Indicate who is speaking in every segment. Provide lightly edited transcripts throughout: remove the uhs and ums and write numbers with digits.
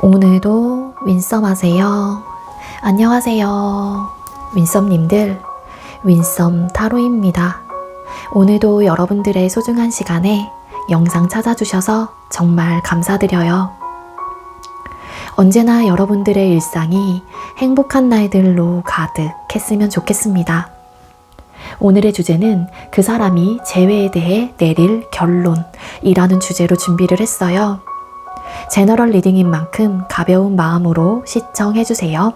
Speaker 1: 오늘도 윈썸 하세요. 안녕하세요. 윈썸님들, 윈썸 타로입니다. 오늘도 여러분들의 소중한 시간에 영상 찾아주셔서 정말 감사드려요. 언제나 여러분들의 일상이 행복한 날들로 가득했으면 좋겠습니다. 오늘의 주제는 그 사람이 재회에 대해 내릴 결론이라는 주제로 준비를 했어요. 제너럴 리딩인 만큼 가벼운 마음으로 시청해주세요.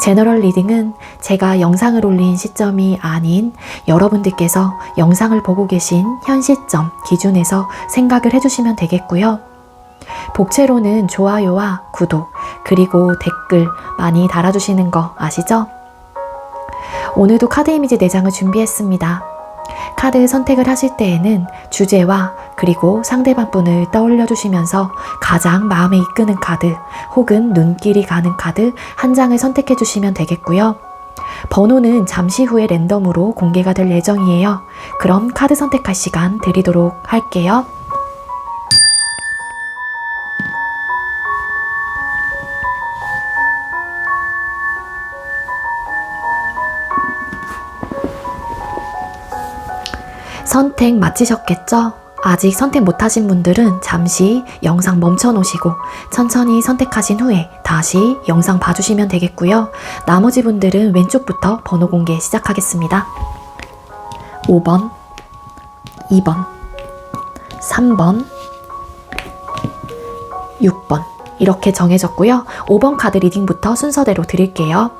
Speaker 1: 제너럴 리딩은 제가 영상을 올린 시점이 아닌 여러분들께서 영상을 보고 계신 현 시점 기준에서 생각을 해주시면 되겠고요. 복채로는 좋아요와 구독 그리고 댓글 많이 달아주시는 거 아시죠? 오늘도 카드 이미지 4장을 준비했습니다. 카드 선택을 하실 때에는 주제와 그리고 상대방 분을 떠올려 주시면서 가장 마음에 이끄는 카드 혹은 눈길이 가는 카드 한 장을 선택해 주시면 되겠고요. 번호는 잠시 후에 랜덤으로 공개가 될 예정이에요. 그럼 카드 선택할 시간 드리도록 할게요. 선택 마치셨겠죠? 아직 선택 못하신 분들은 잠시 영상 멈춰 놓으시고 천천히 선택하신 후에 다시 영상 봐주시면 되겠고요. 나머지 분들은 왼쪽부터 번호 공개 시작하겠습니다. 5번, 2번, 3번, 6번 이렇게 정해졌고요. 5번 카드 리딩부터 순서대로 드릴게요.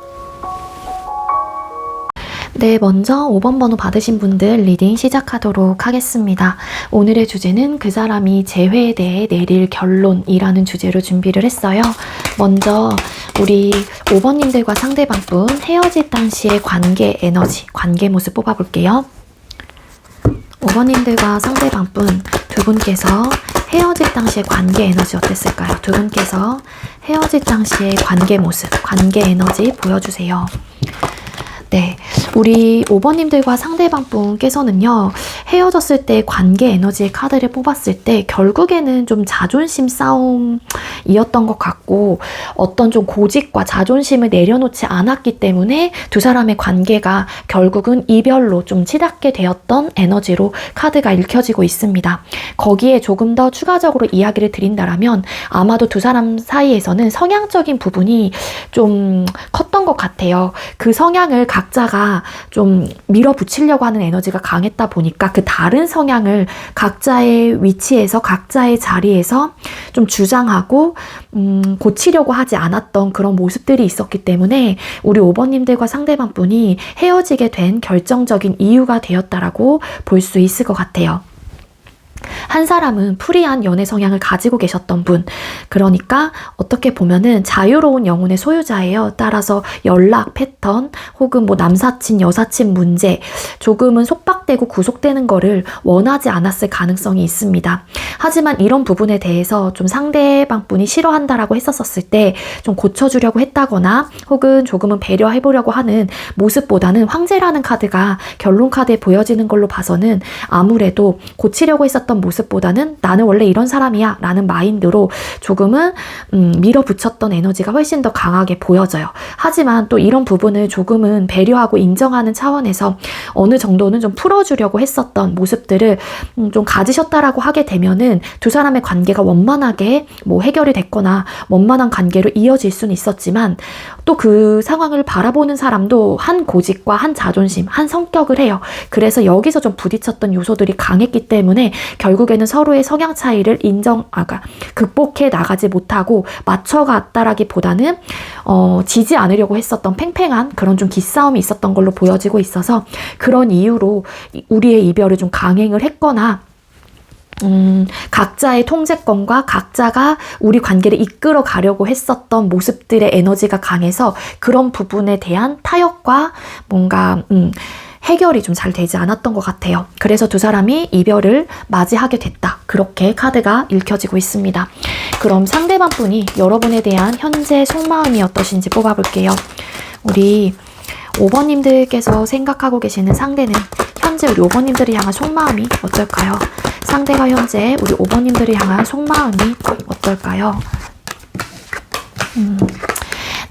Speaker 1: 네, 먼저 5번 번호 받으신 분들 리딩 시작하도록 하겠습니다. 오늘의 주제는 그 사람이 재회에 대해 내릴 결론이라는 주제로 준비를 했어요. 먼저 우리 5번님들과 상대방분 헤어질 당시의 관계 에너지, 관계 모습 뽑아볼게요. 5번님들과 상대방분 두 분께서 헤어질 당시의 관계 에너지 어땠을까요? 두 분께서 헤어질 당시의 관계 모습, 관계 에너지 보여주세요. 네, 우리 5번님들과 상대방 분께서는요, 헤어졌을 때 관계 에너지의 카드를 뽑았을 때 결국에는 좀 자존심 싸움이었던 것 같고 어떤 좀 고집과 자존심을 내려놓지 않았기 때문에 두 사람의 관계가 결국은 이별로 좀 치닫게 되었던 에너지로 카드가 읽혀지고 있습니다. 거기에 조금 더 추가적으로 이야기를 드린다라면 아마도 두 사람 사이에서는 성향적인 부분이 좀 컸던 것 같아요. 그 성향을 각자가 좀 밀어붙이려고 하는 에너지가 강했다 보니까 그 다른 성향을 각자의 위치에서 각자의 자리에서 좀 주장하고 고치려고 하지 않았던 그런 모습들이 있었기 때문에 우리 5번님들과 상대방 분이 헤어지게 된 결정적인 이유가 되었다라고 볼 수 있을 것 같아요. 한 사람은 프리한 연애 성향을 가지고 계셨던 분, 그러니까 어떻게 보면은 자유로운 영혼의 소유자예요. 따라서 연락 패턴 혹은 뭐 남사친 여사친 문제 조금은 속박되고 구속되는 거를 원하지 않았을 가능성이 있습니다. 하지만 이런 부분에 대해서 좀 상대방 분이 싫어한다라고 했었을 때 좀 고쳐주려고 했다거나 혹은 조금은 배려해보려고 하는 모습보다는 황제라는 카드가 결론 카드에 보여지는 걸로 봐서는 아무래도 고치려고 했었던 모습보다는 나는 원래 이런 사람이야 라는 마인드로 조금은 밀어붙였던 에너지가 훨씬 더 강하게 보여져요. 하지만 또 이런 부분을 조금은 배려하고 인정하는 차원에서 어느 정도는 좀 풀어주려고 했었던 모습들을 좀 가지셨다라고 하게 되면은 두 사람의 관계가 원만하게 뭐 해결이 됐거나 원만한 관계로 이어질 수는 있었지만 또 그 상황을 바라보는 사람도 한 고집과 한 자존심, 한 성격을 해요. 그래서 여기서 좀 부딪혔던 요소들이 강했기 때문에 결국에는 서로의 성향 차이를 극복해 나가지 못하고 맞춰갔다라기보다는 지지 않으려고 했었던 팽팽한 그런 좀 기싸움이 있었던 걸로 보여지고 있어서 그런 이유로 우리의 이별을 좀 강행을 했거나 각자의 통제권과 각자가 우리 관계를 이끌어 가려고 했었던 모습들의 에너지가 강해서 그런 부분에 대한 타협과 뭔가 해결이 좀 잘 되지 않았던 것 같아요. 그래서 두 사람이 이별을 맞이하게 됐다. 그렇게 카드가 읽혀지고 있습니다. 그럼 상대방 분이 여러분에 대한 현재 속마음이 어떠신지 뽑아볼게요. 우리 5번님들께서 생각하고 계시는 상대는 현재 우리 5번님들을 향한 속마음이 어떨까요? 상대가 현재 우리 5번님들을 향한 속마음이 어떨까요?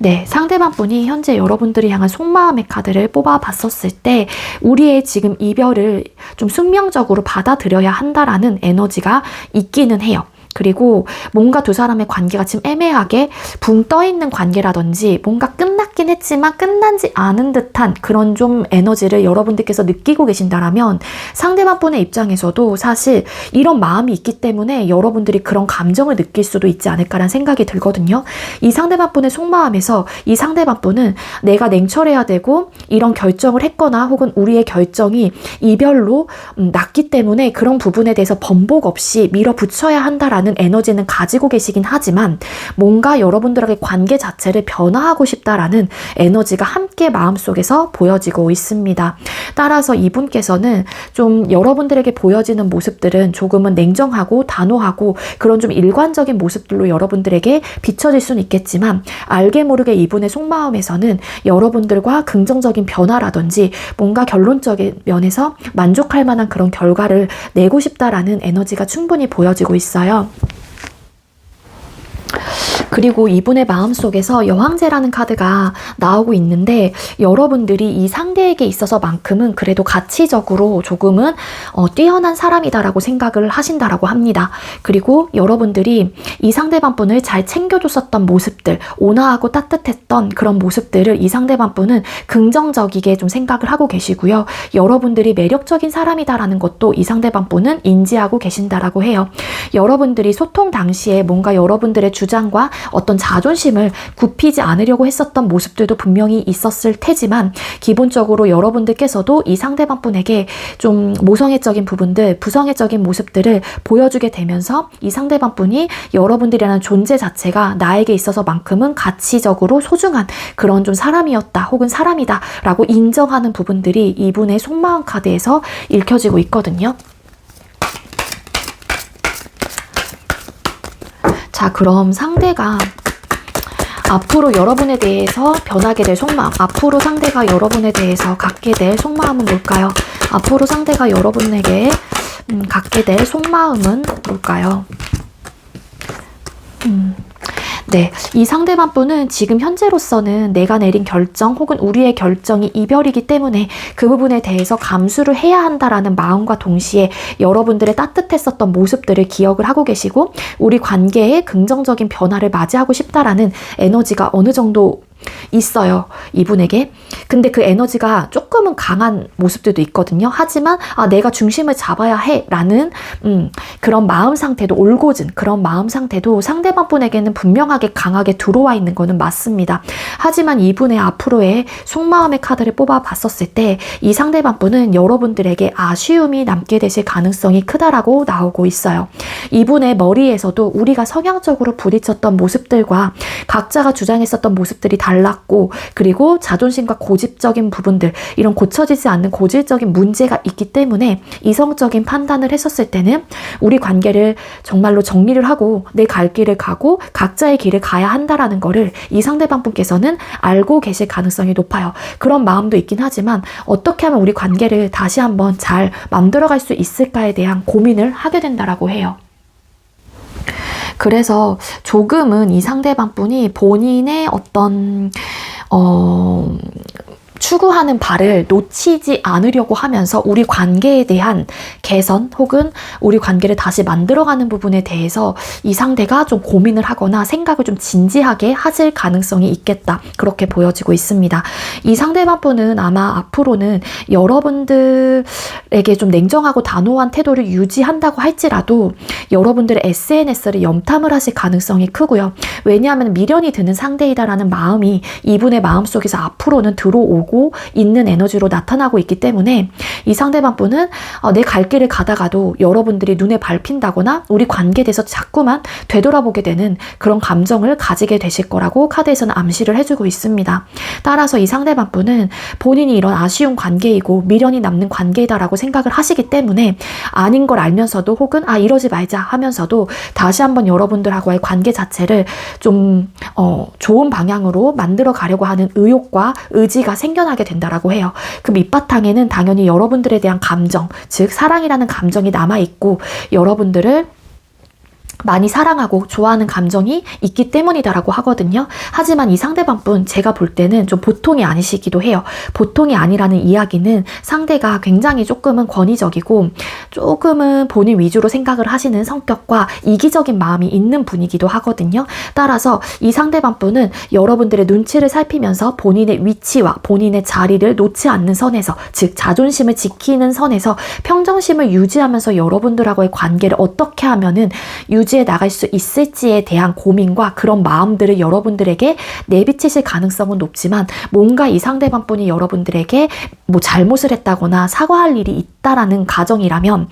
Speaker 1: 네, 상대방 분이 현재 여러분들이 향한 속마음의 카드를 뽑아봤었을 때 우리의 지금 이별을 좀 숙명적으로 받아들여야 한다라는 에너지가 있기는 해요. 그리고 뭔가 두 사람의 관계가 지금 애매하게 붕 떠있는 관계라든지 뭔가 끝났긴 했지만 끝나지 않은 듯한 그런 좀 에너지를 여러분들께서 느끼고 계신다라면 상대방 분의 입장에서도 사실 이런 마음이 있기 때문에 여러분들이 그런 감정을 느낄 수도 있지 않을까라는 생각이 들거든요. 이 상대방 분의 속마음에서 이 상대방 분은 내가 냉철해야 되고 이런 결정을 했거나 혹은 우리의 결정이 이별로 났기 때문에 그런 부분에 대해서 번복 없이 밀어붙여야 한다라는 에너지는 가지고 계시긴 하지만 뭔가 여러분들에게 관계 자체를 변화하고 싶다라는 에너지가 함께 마음속에서 보여지고 있습니다. 따라서 이분께서는 좀 여러분들에게 보여지는 모습들은 조금은 냉정하고 단호하고 그런 좀 일관적인 모습들로 여러분들에게 비춰질 수는 있겠지만 알게 모르게 이분의 속마음에서는 여러분들과 긍정적인 변화라든지 뭔가 결론적인 면에서 만족할 만한 그런 결과를 내고 싶다라는 에너지가 충분히 보여지고 있어요. 그리고 이분의 마음속에서 여왕제라는 카드가 나오고 있는데 여러분들이 이 상대에게 있어서만큼은 그래도 가치적으로 조금은 뛰어난 사람이다라고 생각을 하신다라고 합니다. 그리고 여러분들이 이 상대방 분을 잘 챙겨줬었던 모습들, 온화하고 따뜻했던 그런 모습들을 이 상대방 분은 긍정적이게 좀 생각을 하고 계시고요. 여러분들이 매력적인 사람이다라는 것도 이 상대방 분은 인지하고 계신다라고 해요. 여러분들이 소통 당시에 뭔가 여러분들의 주장과 어떤 자존심을 굽히지 않으려고 했었던 모습들도 분명히 있었을 테지만 기본적으로 여러분들께서도 이 상대방 분에게 좀 모성애적인 부분들, 부성애적인 모습들을 보여주게 되면서 이 상대방 분이 여러분들이라는 존재 자체가 나에게 있어서만큼은 가치적으로 소중한 그런 좀 사람이었다 혹은 사람이다 라고 인정하는 부분들이 이분의 속마음 카드에서 읽혀지고 있거든요. 자, 그럼 상대가 앞으로 여러분에 대해서 변하게 될 속마음, 앞으로 상대가 여러분에 대해서 갖게 될 속마음은 뭘까요? 앞으로 상대가 여러분에게 갖게 될 속마음은 뭘까요? 네, 이 상대방 분은 지금 현재로서는 내가 내린 결정 혹은 우리의 결정이 이별이기 때문에 그 부분에 대해서 감수를 해야 한다라는 마음과 동시에 여러분들의 따뜻했었던 모습들을 기억을 하고 계시고 우리 관계에 긍정적인 변화를 맞이하고 싶다라는 에너지가 어느 정도 있어요, 이분에게. 근데 그 에너지가 조금은 강한 모습들도 있거든요. 하지만 내가 중심을 잡아야 해 라는 그런 마음 상태도, 올곧은 그런 마음 상태도 상대방 분에게는 분명하게 강하게 들어와 있는 거는 맞습니다. 하지만 이분의 앞으로의 속마음의 카드를 뽑아 봤었을 때 이 상대방 분은 여러분들에게 아쉬움이 남게 되실 가능성이 크다라고 나오고 있어요. 이분의 머리에서도 우리가 성향적으로 부딪혔던 모습들과 각자가 주장했었던 모습들이 달랐고, 그리고 자존심과 고집적인 부분들, 이런 고쳐지지 않는 고질적인 문제가 있기 때문에 이성적인 판단을 했었을 때는 우리 관계를 정말로 정리를 하고 내 갈 길을 가고 각자의 길을 가야 한다라는 거를 이 상대방 분께서는 알고 계실 가능성이 높아요. 그런 마음도 있긴 하지만 어떻게 하면 우리 관계를 다시 한번 잘 만들어갈 수 있을까에 대한 고민을 하게 된다라고 해요. 그래서 조금은 이 상대방 분이 본인의 어떤 추구하는 바를 놓치지 않으려고 하면서 우리 관계에 대한 개선 혹은 우리 관계를 다시 만들어가는 부분에 대해서 이 상대가 좀 고민을 하거나 생각을 좀 진지하게 하실 가능성이 있겠다, 그렇게 보여지고 있습니다. 이 상대방 분은 아마 앞으로는 여러분들에게 좀 냉정하고 단호한 태도를 유지한다고 할지라도 여러분들의 SNS를 염탐을 하실 가능성이 크고요. 왜냐하면 미련이 드는 상대이다라는 마음이 이분의 마음속에서 앞으로는 들어오고 있는 에너지로 나타나고 있기 때문에 이 상대방 분은 내 갈 길을 가다가도 여러분들이 눈에 밟힌다거나 우리 관계에 대해서 자꾸만 되돌아보게 되는 그런 감정을 가지게 되실 거라고 카드에서는 암시를 해주고 있습니다. 따라서 이 상대방 분은 본인이 이런 아쉬운 관계이고 미련이 남는 관계이다라고 생각을 하시기 때문에 아닌 걸 알면서도 혹은 이러지 말자 하면서도 다시 한번 여러분들하고의 관계 자체를 좀 좋은 방향으로 만들어 가려고 하는 의욕과 의지가 생겨나게 된다라고 해요. 그 밑바탕에는 당연히 여러분들에 대한 감정, 즉 사랑이라는 감정이 남아있고 여러분들을 많이 사랑하고 좋아하는 감정이 있기 때문이다라고 하거든요. 하지만 이 상대방분 제가 볼 때는 좀 보통이 아니시기도 해요. 보통이 아니라는 이야기는 상대가 굉장히 조금은 권위적이고 조금은 본인 위주로 생각을 하시는 성격과 이기적인 마음이 있는 분이기도 하거든요. 따라서 이 상대방분은 여러분들의 눈치를 살피면서 본인의 위치와 본인의 자리를 놓지 않는 선에서, 즉 자존심을 지키는 선에서 평정심을 유지하면서 여러분들하고의 관계를 어떻게 하면은 유지해 나갈 수 있을지에 대한 고민과 그런 마음들을 여러분들에게 내비치실 가능성은 높지만, 뭔가 이 상대방분이 여러분들에게 뭐 잘못을 했다거나 사과할 일이 있다라는 가정이라면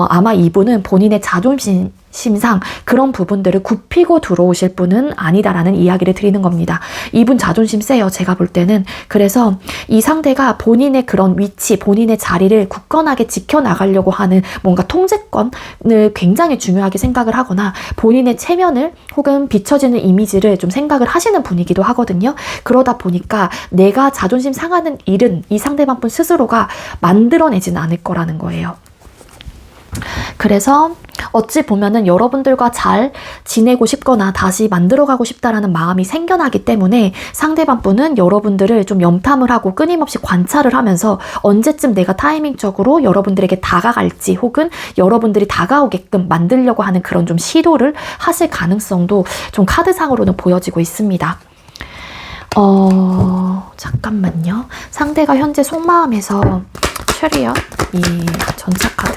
Speaker 1: 아마 이분은 본인의 자존심상 그런 부분들을 굽히고 들어오실 분은 아니다라는 이야기를 드리는 겁니다. 이분 자존심 세요, 제가 볼 때는. 그래서 이 상대가 본인의 그런 위치, 본인의 자리를 굳건하게 지켜나가려고 하는 뭔가 통제권을 굉장히 중요하게 생각을 하거나 본인의 체면을 혹은 비춰지는 이미지를 좀 생각을 하시는 분이기도 하거든요. 그러다 보니까 내가 자존심 상하는 일은 이 상대방분 스스로가 만들어내진 않을 거라는 거예요. 그래서 어찌 보면은 여러분들과 잘 지내고 싶거나 다시 만들어가고 싶다라는 마음이 생겨나기 때문에 상대방 분은 여러분들을 좀 염탐을 하고 끊임없이 관찰을 하면서 언제쯤 내가 타이밍적으로 여러분들에게 다가갈지 혹은 여러분들이 다가오게끔 만들려고 하는 그런 좀 시도를 하실 가능성도 좀 카드상으로는 보여지고 있습니다. 잠깐만요. 상대가 현재 속마음에서 쉐리엇, 이 전차 카드.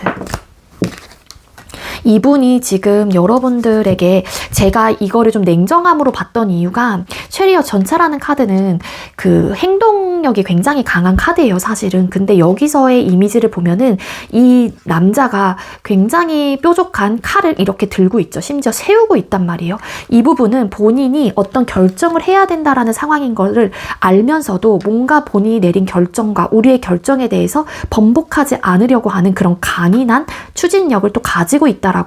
Speaker 1: 이분이 지금 여러분들에게, 제가 이거를 좀 냉정함으로 봤던 이유가, 쉐리어 전차라는 카드는 그 행동력이 굉장히 강한 카드예요, 사실은. 근데 여기서의 이미지를 보면은 이 남자가 굉장히 뾰족한 칼을 이렇게 들고 있죠. 심지어 세우고 있단 말이에요. 이 부분은 본인이 어떤 결정을 해야 된다라는 상황인 거를 알면서도 뭔가 본인이 내린 결정과 우리의 결정에 대해서 번복하지 않으려고 하는 그런 강인한 추진력을 또 가지고 있다라고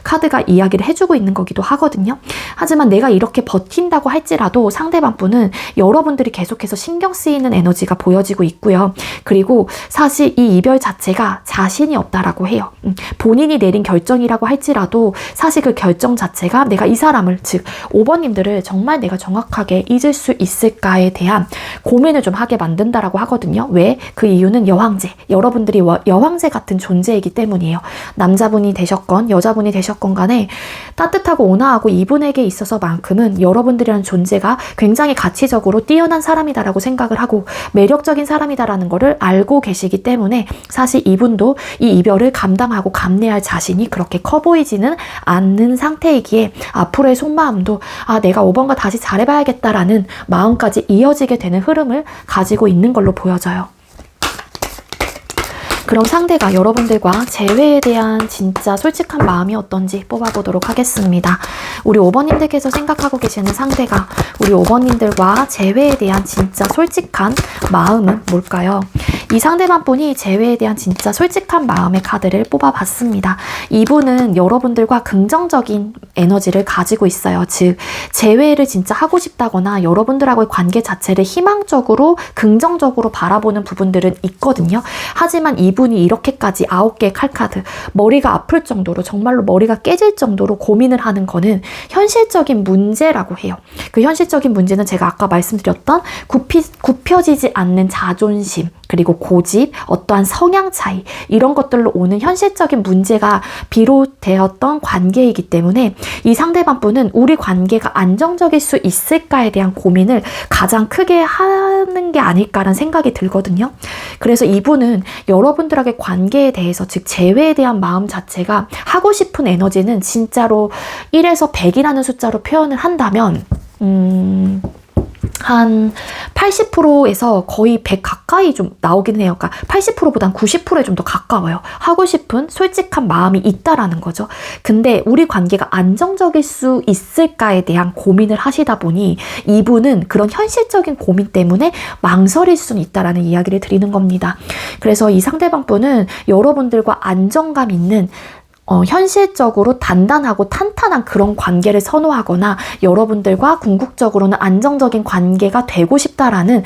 Speaker 1: 카드가 이야기를 해주고 있는 거기도 하거든요. 하지만 내가 이렇게 버틴다고 할지라도 상대방 분은 여러분들이 계속해서 신경 쓰이는 에너지가 보여지고 있고요. 그리고 사실 이 이별 자체가 자신이 없다라고 해요. 본인이 내린 결정이라고 할지라도 사실 그 결정 자체가 내가 이 사람을, 즉 5번님들을 정말 내가 정확하게 잊을 수 있을까에 대한 고민을 좀 하게 만든다라고 하거든요. 왜? 그 이유는 여왕제, 여러분들이 여왕제 같은 존재이기 때문이에요. 남자분이 되셨건 여자분이 되셨건 간에 따뜻하고 온화하고 이분에게 있어서만큼은 여러분들이라는 존재가 굉장히 가치적으로 뛰어난 사람이다라고 생각을 하고 매력적인 사람이다라는 거를 알고 계시기 때문에 사실 이분도 이 이별을 감당하고 감내할 자신이 그렇게 커 보이지는 않는 상태이기에 앞으로의 속마음도 내가 5번과 다시 잘해봐야겠다라는 마음까지 이어지게 되는 흐름을 가지고 있는 걸로 보여져요. 그럼 상대가 여러분들과 재회에 대한 진짜 솔직한 마음이 어떤지 뽑아보도록 하겠습니다. 우리 5번님들께서 생각하고 계시는 상대가 우리 5번님들과 재회에 대한 진짜 솔직한 마음은 뭘까요? 이 상대방 분이 재회에 대한 진짜 솔직한 마음의 카드를 뽑아봤습니다. 이분은 여러분들과 긍정적인 에너지를 가지고 있어요. 즉 재회를 진짜 하고 싶다거나 여러분들하고의 관계 자체를 희망적으로 긍정적으로 바라보는 부분들은 있거든요. 하지만 이분이 이렇게까지 9개의 칼카드, 머리가 아플 정도로, 정말로 머리가 깨질 정도로 고민을 하는 거는 현실적인 문제라고 해요. 그 현실적인 문제는 제가 아까 말씀드렸던 굽혀지지 않는 자존심, 그리고 고집, 어떠한 성향 차이, 이런 것들로 오는 현실적인 문제가 비롯되었던 관계이기 때문에 이 상대방 분은 우리 관계가 안정적일 수 있을까에 대한 고민을 가장 크게 하는 게 아닐까라는 생각이 들거든요. 그래서 이분은 여러분들에게 관계에 대해서, 즉 재회에 대한 마음 자체가 하고 싶은 에너지는 진짜로 1에서 100이라는 숫자로 표현을 한다면 한 80%에서 거의 100 가까이 좀 나오긴 해요. 그러니까 80%보단 90%에 좀 더 가까워요. 하고 싶은 솔직한 마음이 있다라는 거죠. 근데 우리 관계가 안정적일 수 있을까에 대한 고민을 하시다 보니 이분은 그런 현실적인 고민 때문에 망설일 수는 있다라는 이야기를 드리는 겁니다. 그래서 이 상대방 분은 여러분들과 안정감 있는 현실적으로 단단하고 탄탄한 그런 관계를 선호하거나 여러분들과 궁극적으로는 안정적인 관계가 되고 싶다라는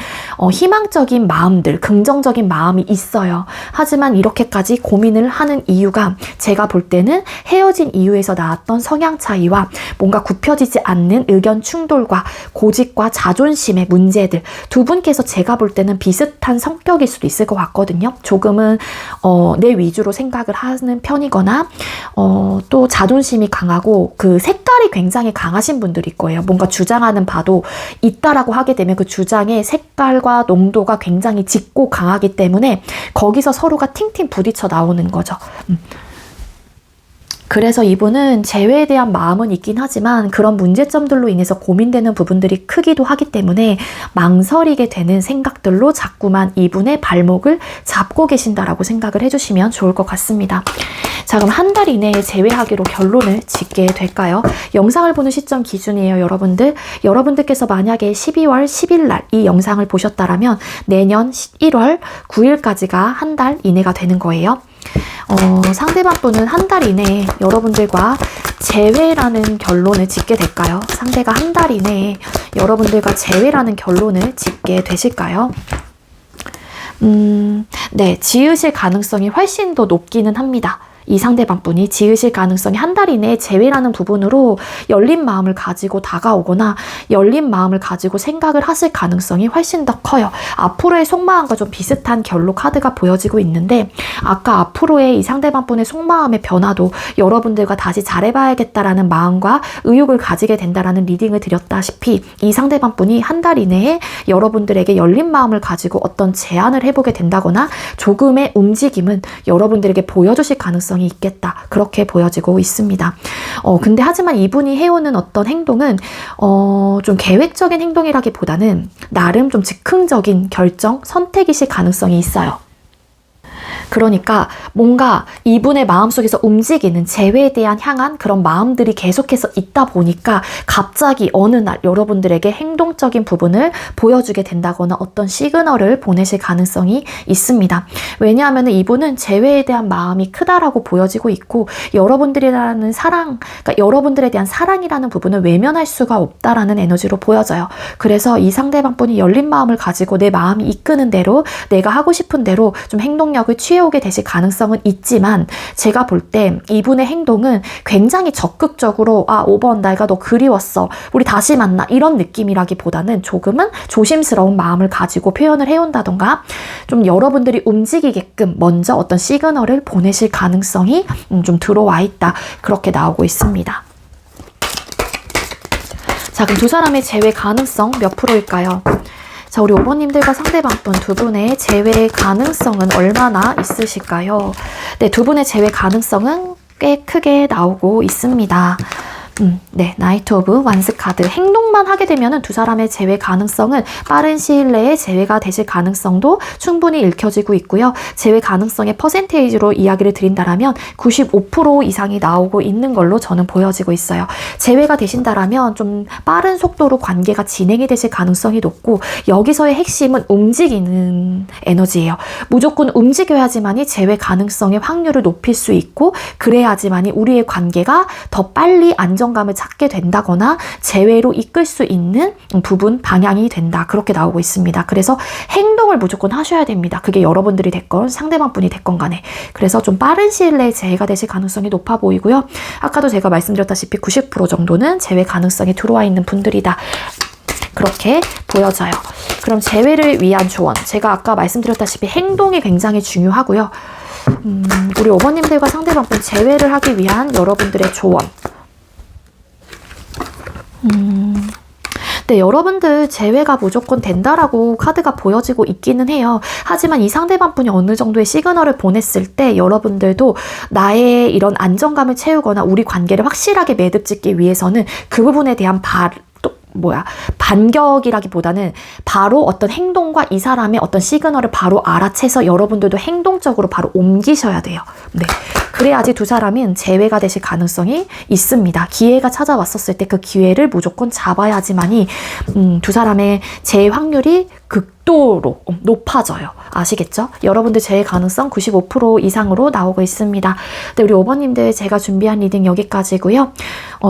Speaker 1: 희망적인 마음들, 긍정적인 마음이 있어요. 하지만 이렇게까지 고민을 하는 이유가 제가 볼 때는 헤어진 이유에서 나왔던 성향 차이와 뭔가 굽혀지지 않는 의견 충돌과 고집과 자존심의 문제들, 두 분께서 제가 볼 때는 비슷한 성격일 수도 있을 것 같거든요. 조금은 내 위주로 생각을 하는 편이거나 또 자존심이 강하고 그 색깔이 굉장히 강하신 분들일 거예요. 뭔가 주장하는 바도 있다라고 하게 되면 그 주장의 색깔과 농도가 굉장히 짙고 강하기 때문에 거기서 서로가 팅팅 부딪혀 나오는 거죠. 그래서 이분은 재회에 대한 마음은 있긴 하지만 그런 문제점들로 인해서 고민되는 부분들이 크기도 하기 때문에 망설이게 되는 생각들로 자꾸만 이분의 발목을 잡고 계신다라고 생각을 해주시면 좋을 것 같습니다. 자, 그럼 한 달 이내에 재회하기로 결론을 짓게 될까요? 영상을 보는 시점 기준이에요, 여러분들. 여러분들께서 만약에 12월 10일 날 이 영상을 보셨다라면 내년 1월 9일까지가 한 달 이내가 되는 거예요. 상대방 분은 한 달 이내에 여러분들과 재회라는 결론을 짓게 될까요? 상대가 한 달 이내에 여러분들과 재회라는 결론을 짓게 되실까요? 네, 지으실 가능성이 훨씬 더 높기는 합니다. 이 상대방 분이 지으실 가능성이 한 달 이내에 재회라는 부분으로 열린 마음을 가지고 다가오거나 열린 마음을 가지고 생각을 하실 가능성이 훨씬 더 커요. 앞으로의 속마음과 좀 비슷한 결로 카드가 보여지고 있는데 아까 앞으로의 이 상대방 분의 속마음의 변화도 여러분들과 다시 잘해봐야겠다라는 마음과 의욕을 가지게 된다라는 리딩을 드렸다시피 이 상대방 분이 한 달 이내에 여러분들에게 열린 마음을 가지고 어떤 제안을 해보게 된다거나 조금의 움직임은 여러분들에게 보여주실 가능성이 있겠다. 그렇게 보여지고 있습니다. 근데 하지만 이분이 해오는 어떤 행동은 좀 계획적인 행동이라기보다는 나름 좀 즉흥적인 결정, 선택이실 가능성이 있어요. 그러니까 뭔가 이분의 마음속에서 움직이는 재회에 대한 향한 그런 마음들이 계속해서 있다 보니까 갑자기 어느 날 여러분들에게 행동적인 부분을 보여주게 된다거나 어떤 시그널을 보내실 가능성이 있습니다. 왜냐하면 이분은 재회에 대한 마음이 크다라고 보여지고 있고 여러분들이라는 사랑, 그러니까 여러분들에 대한 사랑이라는 부분을 외면할 수가 없다라는 에너지로 보여져요. 그래서 이 상대방 분이 열린 마음을 가지고 내 마음이 이끄는 대로 내가 하고 싶은 대로 좀 행동력을 취해오게 되실 가능성은 있지만 제가 볼 때 이분의 행동은 굉장히 적극적으로 5번 내가 너 그리웠어 우리 다시 만나 이런 느낌이라기보다는 조금은 조심스러운 마음을 가지고 표현을 해온다던가 좀 여러분들이 움직이게끔 먼저 어떤 시그널을 보내실 가능성이 좀 들어와 있다 그렇게 나오고 있습니다. 자, 그럼 두 사람의 재회 가능성 몇 프로일까요? 자, 우리 5번님들과 상대방 분 두 분의 재회 가능성은 얼마나 있으실까요? 네, 두 분의 재회 가능성은 꽤 크게 나오고 있습니다. 네, 나이트 오브 완스 카드. 행동만 하게 되면은 두 사람의 재회 가능성은 빠른 시일 내에 재회가 되실 가능성도 충분히 읽혀지고 있고요. 재회 가능성의 퍼센테이지로 이야기를 드린다라면 95% 이상이 나오고 있는 걸로 저는 보여지고 있어요. 재회가 되신다라면 좀 빠른 속도로 관계가 진행이 되실 가능성이 높고 여기서의 핵심은 움직이는 에너지예요. 무조건 움직여야지만이 재회 가능성의 확률을 높일 수 있고 그래야지만이 우리의 관계가 더 빨리 안정감을 찾게 된다거나 재회로 이끌 수 있는 부분, 방향이 된다. 그렇게 나오고 있습니다. 그래서 행동을 무조건 하셔야 됩니다. 그게 여러분들이 됐건 상대방 분이 됐건 간에. 그래서 좀 빠른 시일 내에 재회가 되실 가능성이 높아 보이고요. 아까도 제가 말씀드렸다시피 90% 정도는 재회 가능성이 들어와 있는 분들이다. 그렇게 보여져요. 그럼 재회를 위한 조언. 제가 아까 말씀드렸다시피 행동이 굉장히 중요하고요. 우리 5번님들과 상대방 분 재회를 하기 위한 여러분들의 조언. 네, 여러분들 재회가 무조건 된다라고 카드가 보여지고 있기는 해요. 하지만 이 상대방 분이 어느 정도의 시그널을 보냈을 때 여러분들도 나의 이런 안정감을 채우거나 우리 관계를 확실하게 매듭짓기 위해서는 그 부분에 대한 반격이라기보다는 바로 어떤 행동과 이 사람의 어떤 시그널을 바로 알아채서 여러분들도 행동적으로 바로 옮기셔야 돼요. 네. 그래야지 두 사람은 재회가 되실 가능성이 있습니다. 기회가 찾아왔었을 때 그 기회를 무조건 잡아야지만이 두 사람의 재회 확률이 극도로 높아져요. 아시겠죠? 여러분들 제일 가능성 95% 이상으로 나오고 있습니다. 네, 우리 5번님들 제가 준비한 리딩 여기까지고요.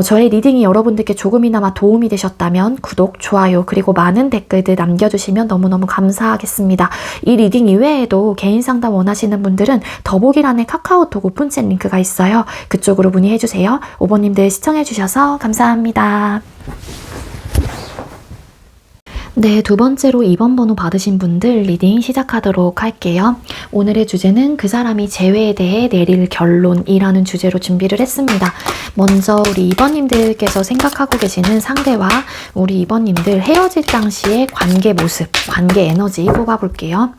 Speaker 1: 저의 리딩이 여러분들께 조금이나마 도움이 되셨다면 구독, 좋아요, 그리고 많은 댓글들 남겨주시면 너무너무 감사하겠습니다. 이 리딩 이외에도 개인 상담 원하시는 분들은 더보기란에 카카오톡 오픈챗 링크가 있어요. 그쪽으로 문의해주세요. 5번님들 시청해주셔서 감사합니다. 네, 두 번째로 2번 번호 받으신 분들 리딩 시작하도록 할게요. 오늘의 주제는 그 사람이 재회에 대해 내릴 결론이라는 주제로 준비를 했습니다. 먼저 우리 2번님들께서 생각하고 계시는 상대와 우리 2번님들 헤어질 당시의 관계 모습, 관계 에너지 뽑아볼게요.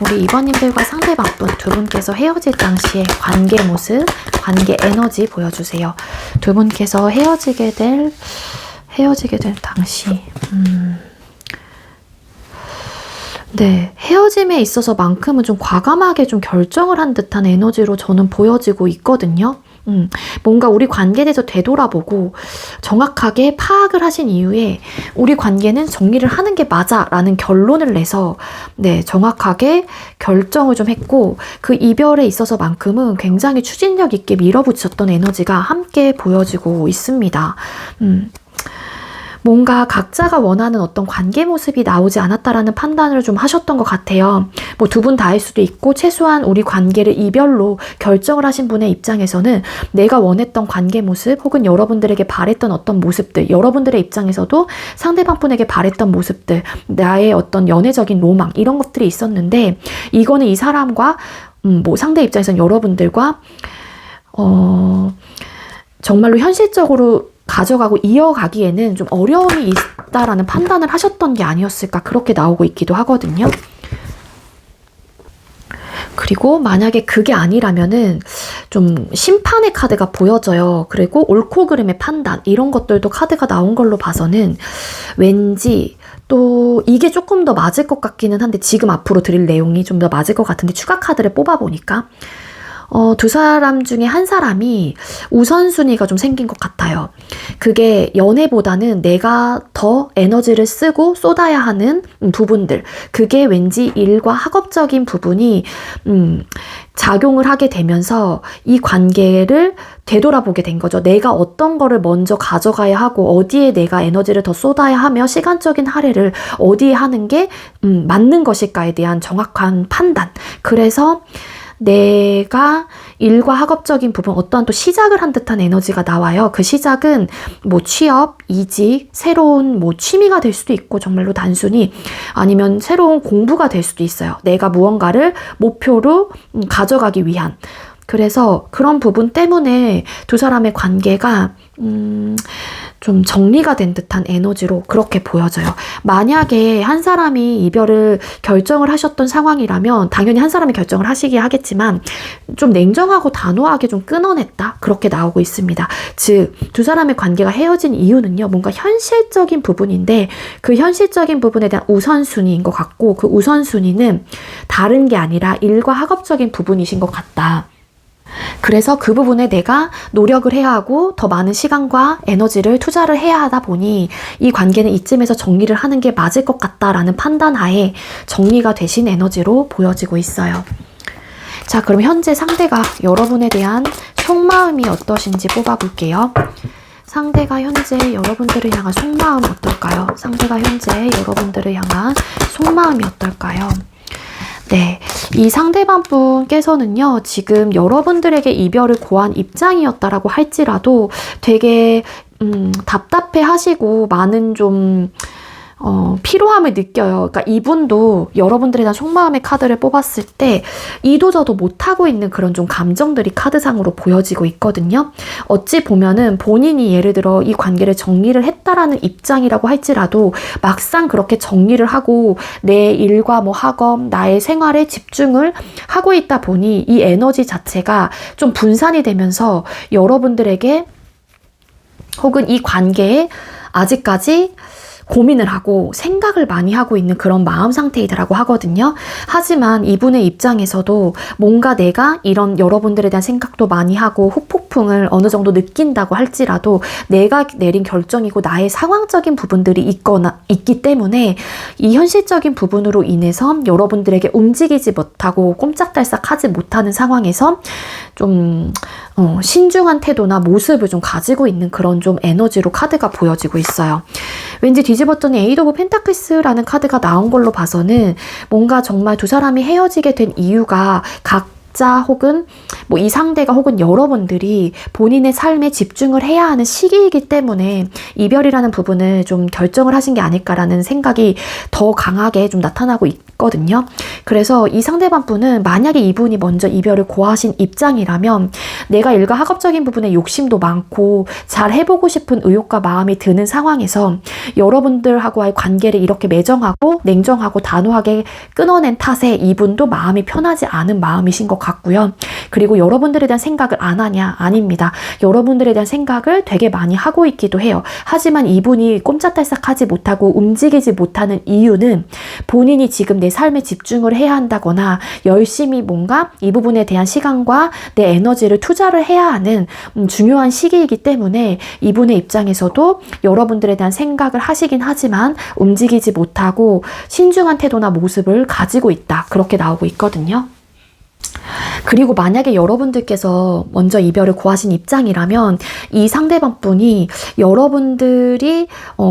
Speaker 1: 우리 2번님들과 상대방분 두 분께서 헤어질 당시의 관계 모습, 관계 에너지 보여주세요. 두 분께서 헤어지게 될 당시... 네, 헤어짐에 있어서만큼은 좀 과감하게 좀 결정을 한 듯한 에너지로 저는 보여지고 있거든요. 뭔가 우리 관계에 대해서 되돌아보고 정확하게 파악을 하신 이후에 우리 관계는 정리를 하는 게 맞아 라는 결론을 내서 네, 정확하게 결정을 좀 했고 그 이별에 있어서만큼은 굉장히 추진력 있게 밀어붙였던 에너지가 함께 보여지고 있습니다. 뭔가 각자가 원하는 어떤 관계 모습이 나오지 않았다라는 판단을 좀 하셨던 것 같아요. 뭐 두 분 다일 수도 있고 최소한 우리 관계를 이별로 결정을 하신 분의 입장에서는 내가 원했던 관계 모습 혹은 여러분들에게 바랬던 어떤 모습들, 여러분들의 입장에서도 상대방 분에게 바랬던 모습들, 나의 어떤 연애적인 로망 이런 것들이 있었는데 이거는 이 사람과 뭐 상대 입장에서는 여러분들과 정말로 현실적으로 가져가고 이어가기에는 좀 어려움이 있다라는 판단을 하셨던 게 아니었을까 그렇게 나오고 있기도 하거든요. 그리고 만약에 그게 아니라면은 좀 심판의 카드가 보여져요. 그리고 옳고 그름의 판단 이런 것들도 카드가 나온 걸로 봐서는 왠지 또 이게 조금 더 맞을 것 같기는 한데 지금 앞으로 드릴 내용이 좀 더 맞을 것 같은데 추가 카드를 뽑아보니까 두 사람 중에 한 사람이 우선순위가 좀 생긴 것 같아요. 그게 연애보다는 내가 더 에너지를 쓰고 쏟아야 하는 부분들. 그게 왠지 일과 학업적인 부분이 작용을 하게 되면서 이 관계를 되돌아보게 된 거죠. 내가 어떤 거를 먼저 가져가야 하고 어디에 내가 에너지를 더 쏟아야 하며 시간적인 할애를 어디에 하는 게 맞는 것일까에 대한 정확한 판단. 그래서 내가 일과 학업적인 부분 어떠한 또 시작을 한 듯한 에너지가 나와요. 그 시작은 뭐 취업, 이직, 새로운 뭐 취미가 될 수도 있고 정말로 단순히 아니면 새로운 공부가 될 수도 있어요. 내가 무언가를 목표로 가져가기 위한. 그래서 그런 부분 때문에 두 사람의 관계가 좀 정리가 된 듯한 에너지로 그렇게 보여져요. 만약에 한 사람이 이별을 결정을 하셨던 상황이라면 당연히 한 사람이 결정을 하시긴 하겠지만 좀 냉정하고 단호하게 좀 끊어냈다 그렇게 나오고 있습니다. 즉 두 사람의 관계가 헤어진 이유는요. 뭔가 현실적인 부분인데 그 현실적인 부분에 대한 우선순위인 것 같고 그 우선순위는 다른 게 아니라 일과 학업적인 부분이신 것 같다. 그래서 그 부분에 내가 노력을 해야 하고 더 많은 시간과 에너지를 투자를 해야 하다 보니 이 관계는 이쯤에서 정리를 하는 게 맞을 것 같다라는 판단하에 정리가 되신 에너지로 보여지고 있어요. 자, 그럼 현재 상대가 여러분에 대한 속마음이 어떠신지 뽑아볼게요. 상대가 현재 여러분들을 향한 속마음 어떨까요? 상대가 현재 여러분들을 향한 속마음이 어떨까요? 네, 이 상대방 분께서는요, 지금 여러분들에게 이별을 고한 입장이었다라고 할지라도 되게 답답해 하시고 많은 좀 피로함을 느껴요. 그러니까 이분도 여러분들에 대한 속마음의 카드를 뽑았을 때 이도저도 못하고 있는 그런 좀 감정들이 카드상으로 보여지고 있거든요. 어찌 보면은 본인이 예를 들어 이 관계를 정리를 했다라는 입장이라고 할지라도 막상 그렇게 정리를 하고 내 일과 뭐 학업, 나의 생활에 집중을 하고 있다 보니 이 에너지 자체가 좀 분산이 되면서 여러분들에게 혹은 이 관계에 아직까지 고민을 하고 생각을 많이 하고 있는 그런 마음 상태이라고 하거든요. 하지만 이분의 입장에서도 뭔가 내가 이런 여러분들에 대한 생각도 많이 하고 후폭풍을 어느 정도 느낀다고 할지라도 내가 내린 결정이고 나의 상황적인 부분들이 있기 때문에 이 현실적인 부분으로 인해서 여러분들에게 움직이지 못하고 꼼짝달싹 하지 못하는 상황에서 좀 신중한 태도나 모습을 좀 가지고 있는 그런 좀 에너지로 카드가 보여지고 있어요. 왠지 뒤집었더니 에이드 오브 펜타클스라는 카드가 나온 걸로 봐서는 뭔가 정말 두 사람이 헤어지게 된 이유가 각자 혹은 뭐 이 상대가 혹은 여러분들이 본인의 삶에 집중을 해야 하는 시기이기 때문에 이별이라는 부분을 좀 결정을 하신 게 아닐까라는 생각이 더 강하게 좀 나타나고 있거든요. 그래서 이 상대방 분은 만약에 이분이 먼저 이별을 고하신 입장이라면 내가 일과 학업적인 부분에 욕심도 많고 잘 해보고 싶은 의욕과 마음이 드는 상황에서 여러분들하고의 관계를 이렇게 매정하고 냉정하고 단호하게 끊어낸 탓에 이분도 마음이 편하지 않은 마음이신 것 같고요. 그리고 여러분들에 대한 생각을 안 하냐? 아닙니다. 여러분들에 대한 생각을 되게 많이 하고 있기도 해요. 하지만 이분이 꼼짝달싹 하지 못하고 움직이지 못하는 이유는 본인이 지금 내 삶에 집중을 해야 한다거나 열심히 뭔가 이 부분에 대한 시간과 내 에너지를 투자를 해야 하는 중요한 시기이기 때문에 이분의 입장에서도 여러분들에 대한 생각을 하시긴 하지만 움직이지 못하고 신중한 태도나 모습을 가지고 있다. 그렇게 나오고 있거든요. 그리고 만약에 여러분들께서 먼저 이별을 고하신 입장이라면 이 상대방 분이 여러분들이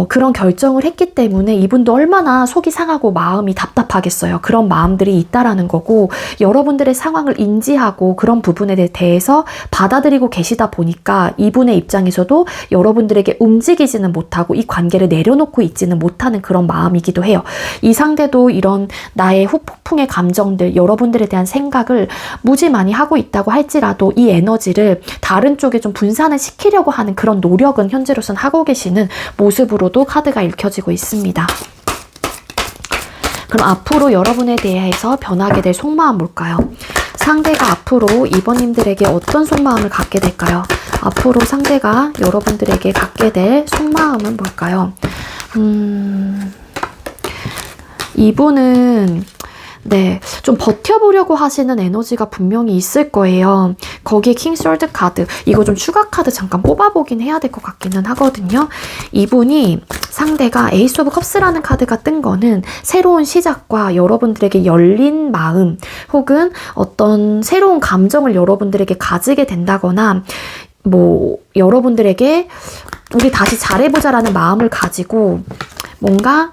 Speaker 1: 그런 결정을 했기 때문에 이분도 얼마나 속이 상하고 마음이 답답하겠어요. 그런 마음들이 있다라는 거고 여러분들의 상황을 인지하고 그런 부분에 대해서 받아들이고 계시다 보니까 이분의 입장에서도 여러분들에게 움직이지는 못하고 이 관계를 내려놓고 있지는 못하는 그런 마음이기도 해요. 이 상대도 이런 나의 후폭풍의 감정들, 여러분들에 대한 생각을 무지 많이 하고 있다고 할지라도 이 에너지를 다른 쪽에 좀 분산을 시키려고 하는 그런 노력은 현재로선 하고 계시는 모습으로도 카드가 읽혀지고 있습니다. 그럼 앞으로 여러분에 대해서 변하게 될 속마음 뭘까요? 상대가 앞으로 이번님들에게 어떤 속마음을 갖게 될까요? 앞으로 상대가 여러분들에게 갖게 될 속마음은 뭘까요? 이분은 좀 버텨보려고 하시는 에너지가 분명히 있을 거예요. 거기에 킹 솔드 카드, 이거 좀 추가 카드 잠깐 뽑아보긴 해야 될 것 같기는 하거든요. 이분이 상대가 에이스 오브 컵스라는 카드가 뜬 거는 새로운 시작과 여러분들에게 열린 마음 혹은 어떤 새로운 감정을 여러분들에게 가지게 된다거나 뭐 여러분들에게 우리 다시 잘해보자라는 마음을 가지고 뭔가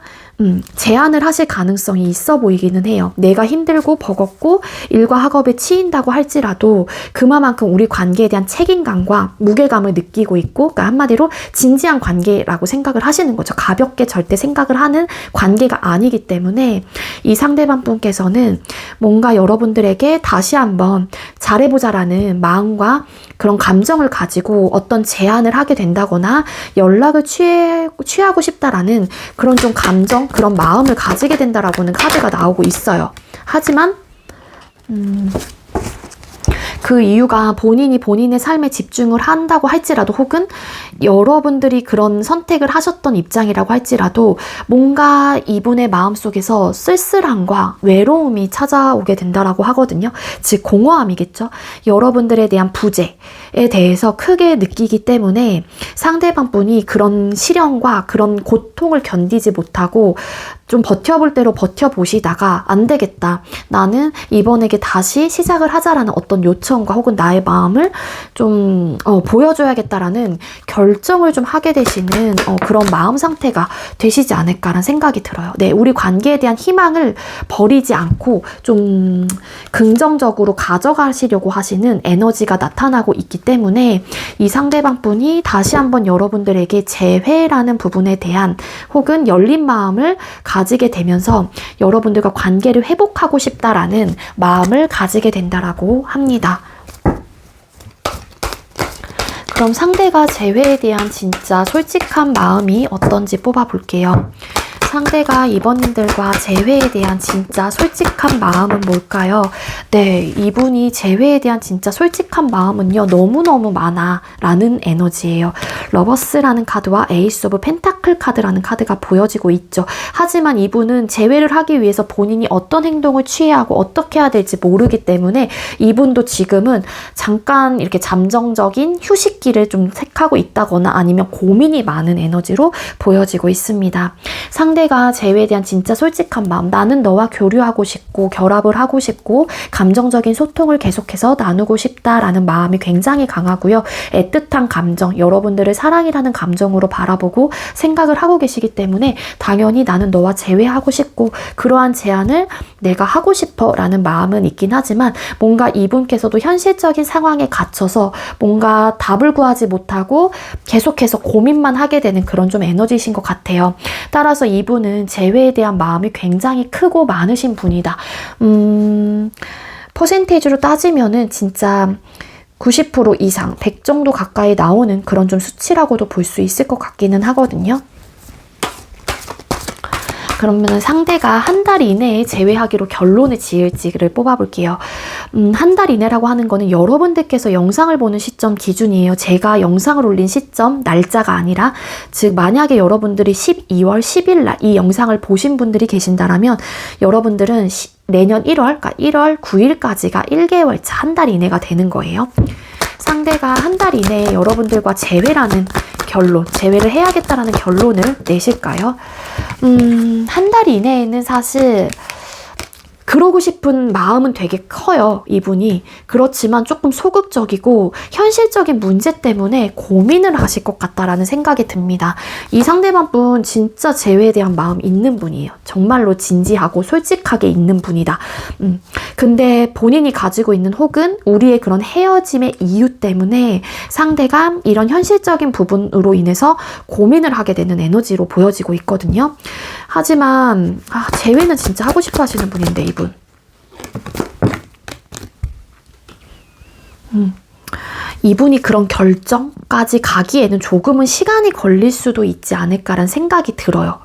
Speaker 1: 제안을 하실 가능성이 있어 보이기는 해요. 내가 힘들고 버겁고 일과 학업에 치인다고 할지라도 그만큼 우리 관계에 대한 책임감과 무게감을 느끼고 있고, 그러니까 한마디로 진지한 관계라고 생각을 하시는 거죠. 가볍게 절대 생각을 하는 관계가 아니기 때문에 이 상대방 분께서는 뭔가 여러분들에게 다시 한번 잘해보자라는 마음과 그런 감정을 가지고 어떤 제안을 하게 된다거나 연락을 취하고 싶다라는 그런 좀 감정, 그런 마음을 가지게 된다라고는 카드가 나오고 있어요. 하지만 그 이유가 본인이 본인의 삶에 집중을 한다고 할지라도 혹은 여러분들이 그런 선택을 하셨던 입장이라고 할지라도 뭔가 이분의 마음속에서 쓸쓸함과 외로움이 찾아오게 된다라고 하거든요. 즉 공허함이겠죠. 여러분들에 대한 부재에 대해서 크게 느끼기 때문에 상대방 분이 그런 시련과 그런 고통을 견디지 못하고 좀 버텨볼 대로 버텨보시다가 안 되겠다. 나는 이번에게 다시 시작을 하자라는 어떤 요청과 혹은 나의 마음을 좀 보여줘야겠다라는 결정을 좀 하게 되시는 그런 마음 상태가 되시지 않을까라는 생각이 들어요. 네, 우리 관계에 대한 희망을 버리지 않고 좀 긍정적으로 가져가시려고 하시는 에너지가 나타나고 있기 때문에 이 상대방 분이 다시 한번 여러분들에게 재회라는 부분에 대한 혹은 열린 마음을 가지게 되면서 여러분들과 관계를 회복하고 싶다라는 마음을 가지게 된다라고 합니다. 그럼 상대가 재회에 대한 진짜 솔직한 마음이 어떤지 뽑아볼게요. 상대가 이번님들과 재회에 대한 진짜 솔직한 마음은 뭘까요? 네, 이분이 재회에 대한 진짜 솔직한 마음은요, 너무너무 많아 라는 에너지예요. 러버스라는 카드와 에이스 오브 펜타클 카드라는 카드가 보여지고 있죠. 하지만 이분은 재회를 하기 위해서 본인이 어떤 행동을 취해야 하고 어떻게 해야 될지 모르기 때문에 이분도 지금은 잠깐 이렇게 잠정적인 휴식기를 좀 택하고 있다거나 아니면 고민이 많은 에너지로 보여지고 있습니다. 상대가 재회에 대한 진짜 솔직한 마음, 나는 너와 교류하고 싶고 결합을 하고 싶고 감정적인 소통을 계속해서 나누고 싶다라는 마음이 굉장히 강하고요. 애틋한 감정, 여러분들을 사랑이라는 감정으로 바라보고 생각을 하고 계시기 때문에 당연히 나는 너와 재회하고 싶고 그러한 제안을 내가 하고 싶어 라는 마음은 있긴 하지만 뭔가 이분께서도 현실적인 상황에 갇혀서 뭔가 답을 구하지 못하고 계속해서 고민만 하게 되는 그런 좀 에너지이신 것 같아요. 따라서 이분은 재회에 대한 마음이 굉장히 크고 많으신 분이다. 퍼센테이지로 따지면은 진짜 90% 이상, 100 정도 가까이 나오는 그런 좀 수치라고도 볼 수 있을 것 같기는 하거든요. 그러면 상대가 한 달 이내에 재회하기로 결론을 지을지를 뽑아볼게요. 한 달 이내라고 하는 거는 여러분들께서 영상을 보는 시점 기준이에요. 제가 영상을 올린 시점, 날짜가 아니라 즉 만약에 여러분들이 12월 10일 날 이 영상을 보신 분들이 계신다라면 여러분들은 내년 1월, 그러니까 1월 9일까지가 1개월 차, 한 달 이내가 되는 거예요. 상대가 한 달 이내에 여러분들과 재회라는 결론, 재회를 해야겠다라는 결론을 내실까요? 한 달 이내에는 사실 그러고 싶은 마음은 되게 커요, 이분이. 그렇지만 조금 소극적이고 현실적인 문제 때문에 고민을 하실 것 같다라는 생각이 듭니다. 이 상대방 분 진짜 재회에 대한 마음 있는 분이에요. 정말로 진지하고 솔직하게 있는 분이다. 근데 본인이 가지고 있는 혹은 우리의 그런 헤어짐의 이유 때문에 상대가 이런 현실적인 부분으로 인해서 고민을 하게 되는 에너지로 보여지고 있거든요. 하지만 재회는 진짜 하고 싶어 하시는 분인데 이분. 이분이 그런 결정까지 가기에는 조금은 시간이 걸릴 수도 있지 않을까라는 생각이 들어요.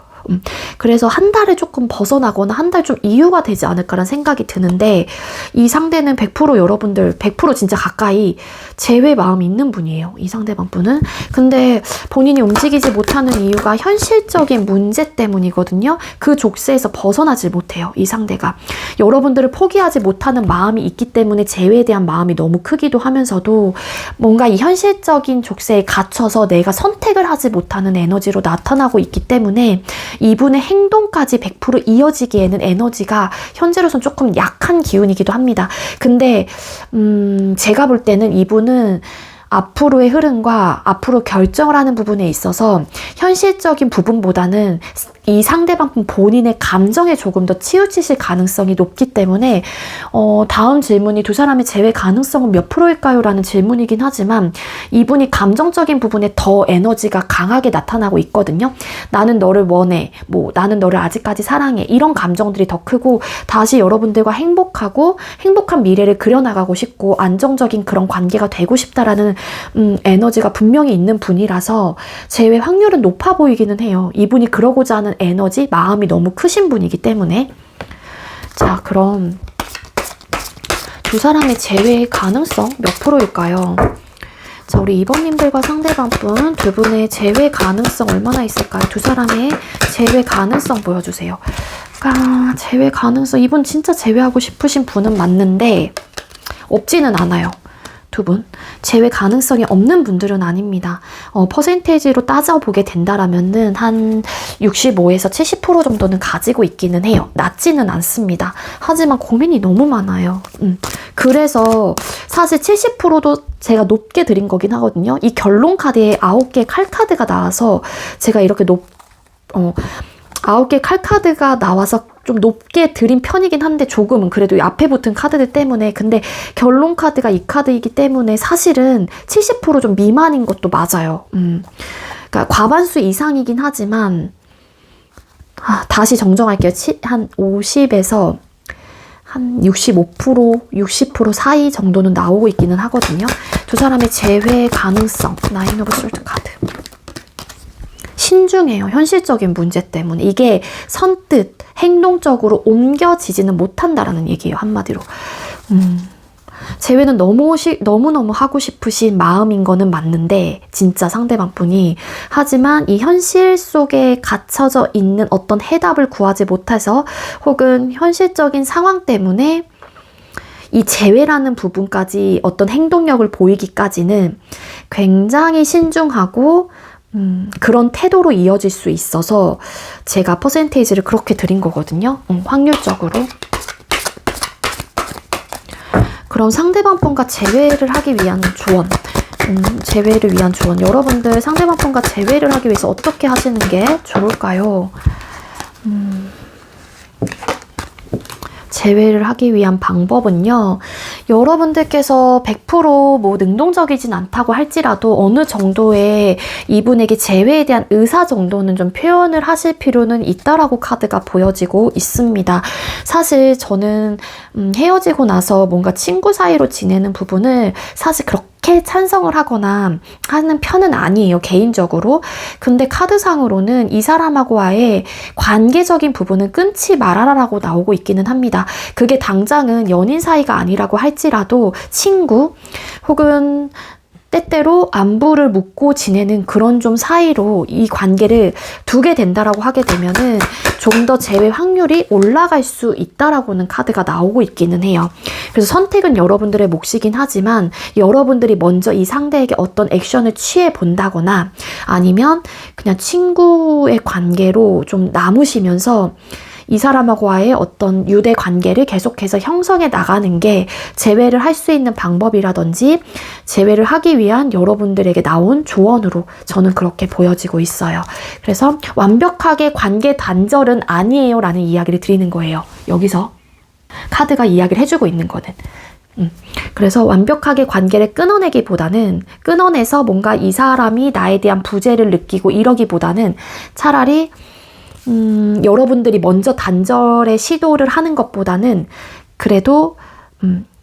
Speaker 1: 그래서 한 달을 조금 벗어나거나 한 달 좀 이유가 되지 않을까라는 생각이 드는데 이 상대는 100% 여러분들 100% 진짜 가까이 재회 마음이 있는 분이에요. 이 상대방 분은. 근데 본인이 움직이지 못하는 이유가 현실적인 문제 때문이거든요. 그 족쇄에서 벗어나질 못해요. 이 상대가. 여러분들을 포기하지 못하는 마음이 있기 때문에 재회에 대한 마음이 너무 크기도 하면서도 뭔가 이 현실적인 족쇄에 갇혀서 내가 선택을 하지 못하는 에너지로 나타나고 있기 때문에 이분의 행동까지 100% 이어지기에는 에너지가 현재로선 조금 약한 기운이기도 합니다. 근데 제가 볼 때는 이분은 앞으로의 흐름과 앞으로 결정을 하는 부분에 있어서 현실적인 부분보다는 이 상대방 본인의 감정에 조금 더 치우치실 가능성이 높기 때문에 다음 질문이 두 사람의 재회 가능성은 몇 프로일까요? 라는 질문이긴 하지만 이분이 감정적인 부분에 더 에너지가 강하게 나타나고 있거든요. 나는 너를 원해, 나는 너를 아직까지 사랑해, 이런 감정들이 더 크고 다시 여러분들과 행복하고 행복한 미래를 그려나가고 싶고 안정적인 그런 관계가 되고 싶다라는 에너지가 분명히 있는 분이라서 재회 확률은 높아 보이기는 해요. 이분이 그러고자 하는 에너지, 마음이 너무 크신 분이기 때문에. 자, 그럼 두 사람의 재회 가능성 몇 프로일까요? 자, 우리 2번님들과 상대방 분 두 분의 재회 가능성 얼마나 있을까요? 두 사람의 재회 가능성 보여주세요. 재회 가능성, 이분 진짜 재회하고 싶으신 분은 맞는데 없지는 않아요. 두 분. 재회 가능성이 없는 분들은 아닙니다. 퍼센테이지로 따져보게 된다라면은 한 65에서 70% 정도는 가지고 있기는 해요. 낮지는 않습니다. 하지만 고민이 너무 많아요. 그래서 사실 70%도 제가 높게 드린 거긴 하거든요. 이 결론 카드에 9개의 칼 카드가 나와서 제가 이렇게 9개의 칼 카드가 나와서 좀 높게 드린 편이긴 한데 조금은 그래도 앞에 붙은 카드들 때문에. 근데 결론 카드가 이 카드이기 때문에 사실은 70% 좀 미만인 것도 맞아요. 그러니까 과반수 이상이긴 하지만 다시 정정할게요. 한 50에서 한 65%, 60% 사이 정도는 나오고 있기는 하거든요. 두 사람의 재회 가능성, 나인 오브 솔트 카드. 신중해요. 현실적인 문제 때문에. 이게 선뜻 행동적으로 옮겨지지는 못한다라는 얘기예요. 한마디로. 재회는 너무너무 하고 싶으신 마음인 거는 맞는데 진짜 상대방 분이, 하지만 이 현실 속에 갇혀져 있는 어떤 해답을 구하지 못해서 혹은 현실적인 상황 때문에 이 재회라는 부분까지 어떤 행동력을 보이기까지는 굉장히 신중하고 그런 태도로 이어질 수 있어서 제가 퍼센테이지를 그렇게 드린 거거든요. 확률적으로. 그럼 상대방 분과 재회를 하기 위한 조언. 재회를 위한 조언. 여러분들 상대방 분과 재회를 하기 위해서 어떻게 하시는 게 좋을까요? 재회를 하기 위한 방법은요, 여러분들께서 100% 능동적이진 않다고 할지라도 어느 정도의 이분에게 재회에 대한 의사 정도는 좀 표현을 하실 필요는 있다라고 카드가 보여지고 있습니다. 사실 저는 헤어지고 나서 뭔가 친구 사이로 지내는 부분을 사실 그렇게 찬성을 하거나 하는 편은 아니에요, 개인적으로. 근데 카드상으로는 이 사람하고와의 관계적인 부분은 끊지 말아라라고 나오고 있기는 합니다. 그게 당장은 연인 사이가 아니라고 할지라도 친구 혹은 때때로 안부를 묻고 지내는 그런 좀 사이로 이 관계를 두게 된다라고 하게 되면은 좀 더 재회 확률이 올라갈 수 있다라고는 카드가 나오고 있기는 해요. 그래서 선택은 여러분들의 몫이긴 하지만 여러분들이 먼저 이 상대에게 어떤 액션을 취해 본다거나 아니면 그냥 친구의 관계로 좀 남으시면서 이 사람하고와의 어떤 유대 관계를 계속해서 형성해 나가는 게 재회를 할 수 있는 방법이라든지 재회를 하기 위한 여러분들에게 나온 조언으로 저는 그렇게 보여지고 있어요. 그래서 완벽하게 관계 단절은 아니에요 라는 이야기를 드리는 거예요. 여기서 카드가 이야기를 해주고 있는 거는. 그래서 완벽하게 관계를 끊어내기보다는, 끊어내서 뭔가 이 사람이 나에 대한 부재를 느끼고 이러기보다는 차라리 여러분들이 먼저 단절의 시도를 하는 것보다는 그래도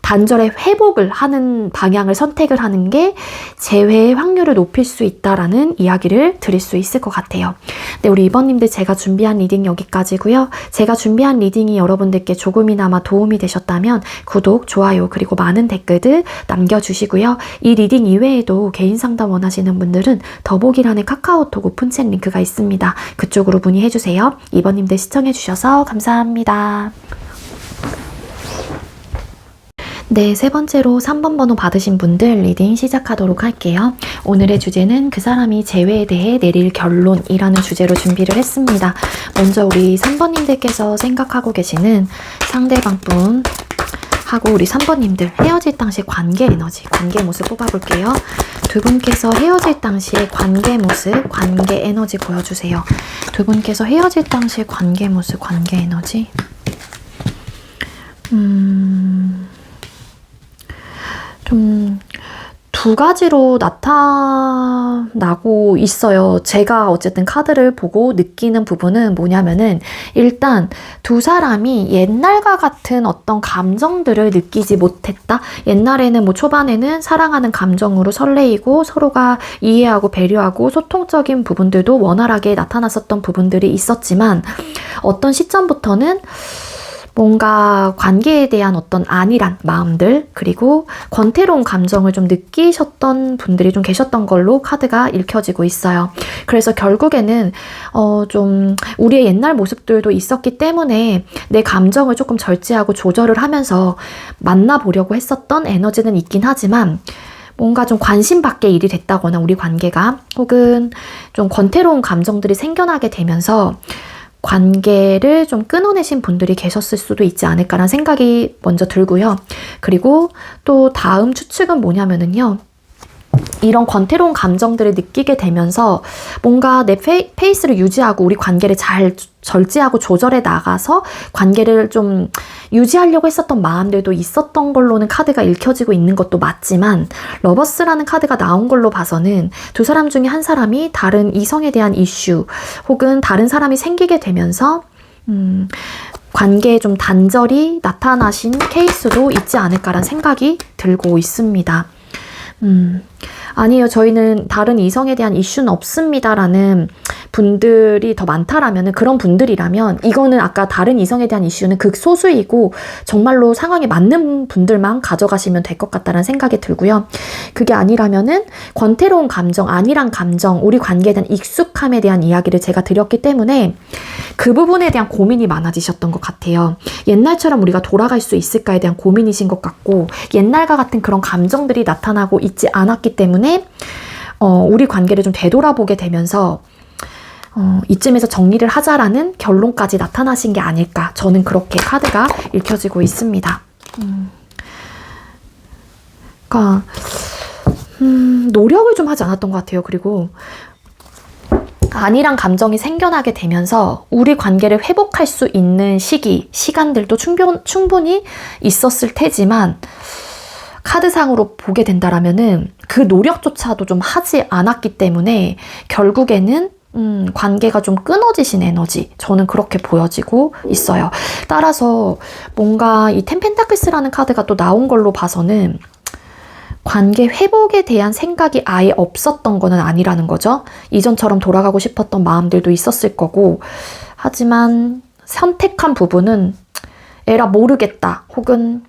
Speaker 1: 단절의 회복을 하는 방향을 선택을 하는 게 재회의 확률을 높일 수 있다라는 이야기를 드릴 수 있을 것 같아요. 네, 우리 2번님들 제가 준비한 리딩 여기까지고요. 제가 준비한 리딩이 여러분들께 조금이나마 도움이 되셨다면 구독, 좋아요, 그리고 많은 댓글들 남겨주시고요. 이 리딩 이외에도 개인 상담 원하시는 분들은 더보기란에 카카오톡 오픈챗 링크가 있습니다. 그쪽으로 문의해주세요. 2번님들 시청해주셔서 감사합니다. 네, 세 번째로 3번 번호 받으신 분들 리딩 시작하도록 할게요. 오늘의 주제는 그 사람이 재회에 대해 내릴 결론이라는 주제로 준비를 했습니다. 먼저 우리 3번님들께서 생각하고 계시는 상대방 분 하고 우리 3번님들 헤어질 당시 관계 에너지, 관계 모습 뽑아볼게요. 두 분께서 헤어질 당시의 관계 모습, 관계 에너지 보여주세요. 두 분께서 헤어질 당시의 관계 모습, 관계 에너지. 좀 두 가지로 나타나고 있어요. 제가 어쨌든 카드를 보고 느끼는 부분은 뭐냐면은, 일단 두 사람이 옛날과 같은 어떤 감정들을 느끼지 못했다. 옛날에는 뭐 초반에는 사랑하는 감정으로 설레이고 서로가 이해하고 배려하고 소통적인 부분들도 원활하게 나타났었던 부분들이 있었지만 어떤 시점부터는 뭔가 관계에 대한 어떤 안일한 마음들, 그리고 권태로운 감정을 좀 느끼셨던 분들이 좀 계셨던 걸로 카드가 읽혀지고 있어요. 그래서 결국에는 좀 우리의 옛날 모습들도 있었기 때문에 내 감정을 조금 절제하고 조절을 하면서 만나보려고 했었던 에너지는 있긴 하지만 뭔가 좀 관심 밖의 일이 됐다거나 우리 관계가, 혹은 좀 권태로운 감정들이 생겨나게 되면서 관계를 좀 끊어내신 분들이 계셨을 수도 있지 않을까라는 생각이 먼저 들고요. 그리고 또 다음 추측은 뭐냐면은요, 이런 권태로운 감정들을 느끼게 되면서 뭔가 내 페이스를 유지하고 우리 관계를 잘 절제하고 조절해 나가서 관계를 좀 유지하려고 했었던 마음들도 있었던 걸로는 카드가 읽혀지고 있는 것도 맞지만, 러버스라는 카드가 나온 걸로 봐서는 두 사람 중에 한 사람이 다른 이성에 대한 이슈 혹은 다른 사람이 생기게 되면서 관계에 좀 단절이 나타나신 케이스도 있지 않을까라는 생각이 들고 있습니다. 아니요, 저희는 다른 이성에 대한 이슈는 없습니다라는 분들이 더 많다라면은, 그런 분들이라면 이거는 아까 다른 이성에 대한 이슈는 극소수이고 정말로 상황에 맞는 분들만 가져가시면 될 것 같다는 생각이 들고요. 그게 아니라면은 권태로운 감정, 안일한 감정, 우리 관계에 대한 익숙함에 대한 이야기를 제가 드렸기 때문에 그 부분에 대한 고민이 많아지셨던 것 같아요. 옛날처럼 우리가 돌아갈 수 있을까에 대한 고민이신 것 같고, 옛날과 같은 그런 감정들이 나타나고 있지 않았기 때문에 우리 관계를 좀 되돌아보게 되면서 이쯤에서 정리를 하자라는 결론까지 나타나신 게 아닐까, 저는 그렇게 카드가 읽혀지고 있습니다. 그러니까 노력을 좀 하지 않았던 것 같아요. 그리고 안일한 감정이 생겨나게 되면서 우리 관계를 회복할 수 있는 시간들도 충분히 있었을 테지만, 카드상으로 보게 된다라면은 그 노력조차도 좀 하지 않았기 때문에 결국에는 관계가 좀 끊어지신 에너지, 저는 그렇게 보여지고 있어요. 따라서 뭔가 이 템펜타클스라는 카드가 또 나온 걸로 봐서는 관계 회복에 대한 생각이 아예 없었던 거는 아니라는 거죠. 이전처럼 돌아가고 싶었던 마음들도 있었을 거고, 하지만 선택한 부분은 에라 모르겠다, 혹은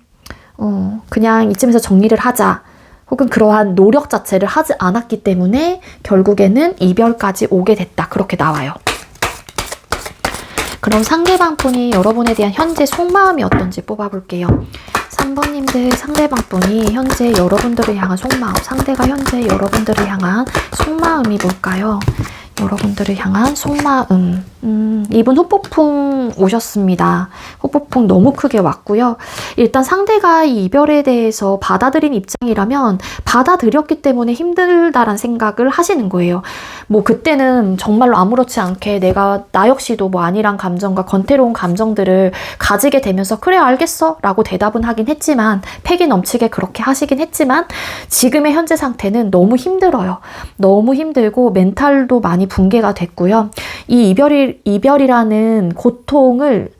Speaker 1: 그냥 이쯤에서 정리를 하자, 혹은 그러한 노력 자체를 하지 않았기 때문에 결국에는 이별까지 오게 됐다, 그렇게 나와요. 그럼 상대방 분이 여러분에 대한 현재 속마음이 어떤지 뽑아볼게요. 3번님들, 상대방 분이 현재 여러분들을 향한 속마음, 상대가 현재 여러분들을 향한 속마음이 뭘까요? 여러분들을 향한 속마음. 이분 후폭풍 오셨습니다. 후폭풍 너무 크게 왔고요. 일단 상대가 이 이별에 대해서 받아들인 입장이라면 받아들였기 때문에 힘들다란 생각을 하시는 거예요. 뭐 그때는 정말로 아무렇지 않게 나 역시도 뭐 안일한 감정과 권태로운 감정들을 가지게 되면서 그래 알겠어 라고 대답은 하긴 했지만, 패기 넘치게 그렇게 하시긴 했지만, 지금의 현재 상태는 너무 힘들어요. 너무 힘들고 멘탈도 많이 붕괴가 됐고요. 이 이별이라는 고통을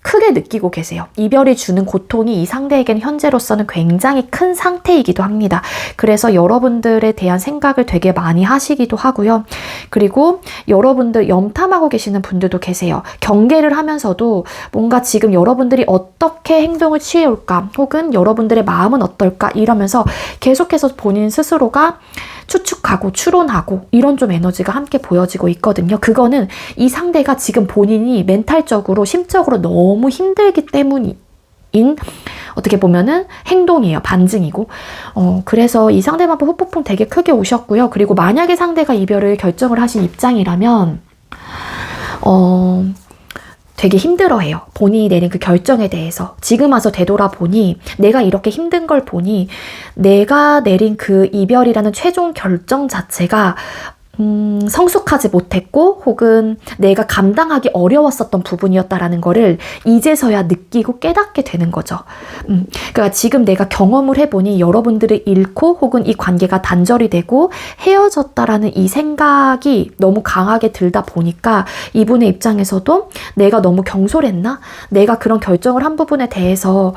Speaker 1: 크게 느끼고 계세요. 이별이 주는 고통이 이 상대에게는 현재로서는 굉장히 큰 상태이기도 합니다. 그래서 여러분들에 대한 생각을 되게 많이 하시기도 하고요. 그리고 여러분들 염탐하고 계시는 분들도 계세요. 경계를 하면서도 뭔가 지금 여러분들이 어떻게 행동을 취해올까, 혹은 여러분들의 마음은 어떨까 이러면서 계속해서 본인 스스로가 추측하고 추론하고 이런 좀 에너지가 함께 보여지고 있거든요. 그거는 이 상대가 지금 본인이 멘탈적으로, 심적으로 너무 힘들기 때문인, 어떻게 보면은 행동이에요. 반증이고. 그래서 이 상대방 후폭풍 되게 크게 오셨고요. 그리고 만약에 상대가 이별을 결정을 하신 입장이라면 되게 힘들어해요. 본인이 내린 그 결정에 대해서. 지금 와서 되돌아보니, 내가 이렇게 힘든 걸 보니 내가 내린 그 이별이라는 최종 결정 자체가 성숙하지 못했고, 혹은 내가 감당하기 어려웠었던 부분이었다라는 거를 이제서야 느끼고 깨닫게 되는 거죠. 그러니까 지금 내가 경험을 해보니 여러분들을 잃고 혹은 이 관계가 단절이 되고 헤어졌다라는 이 생각이 너무 강하게 들다 보니까 이분의 입장에서도 내가 너무 경솔했나? 내가 그런 결정을 한 부분에 대해서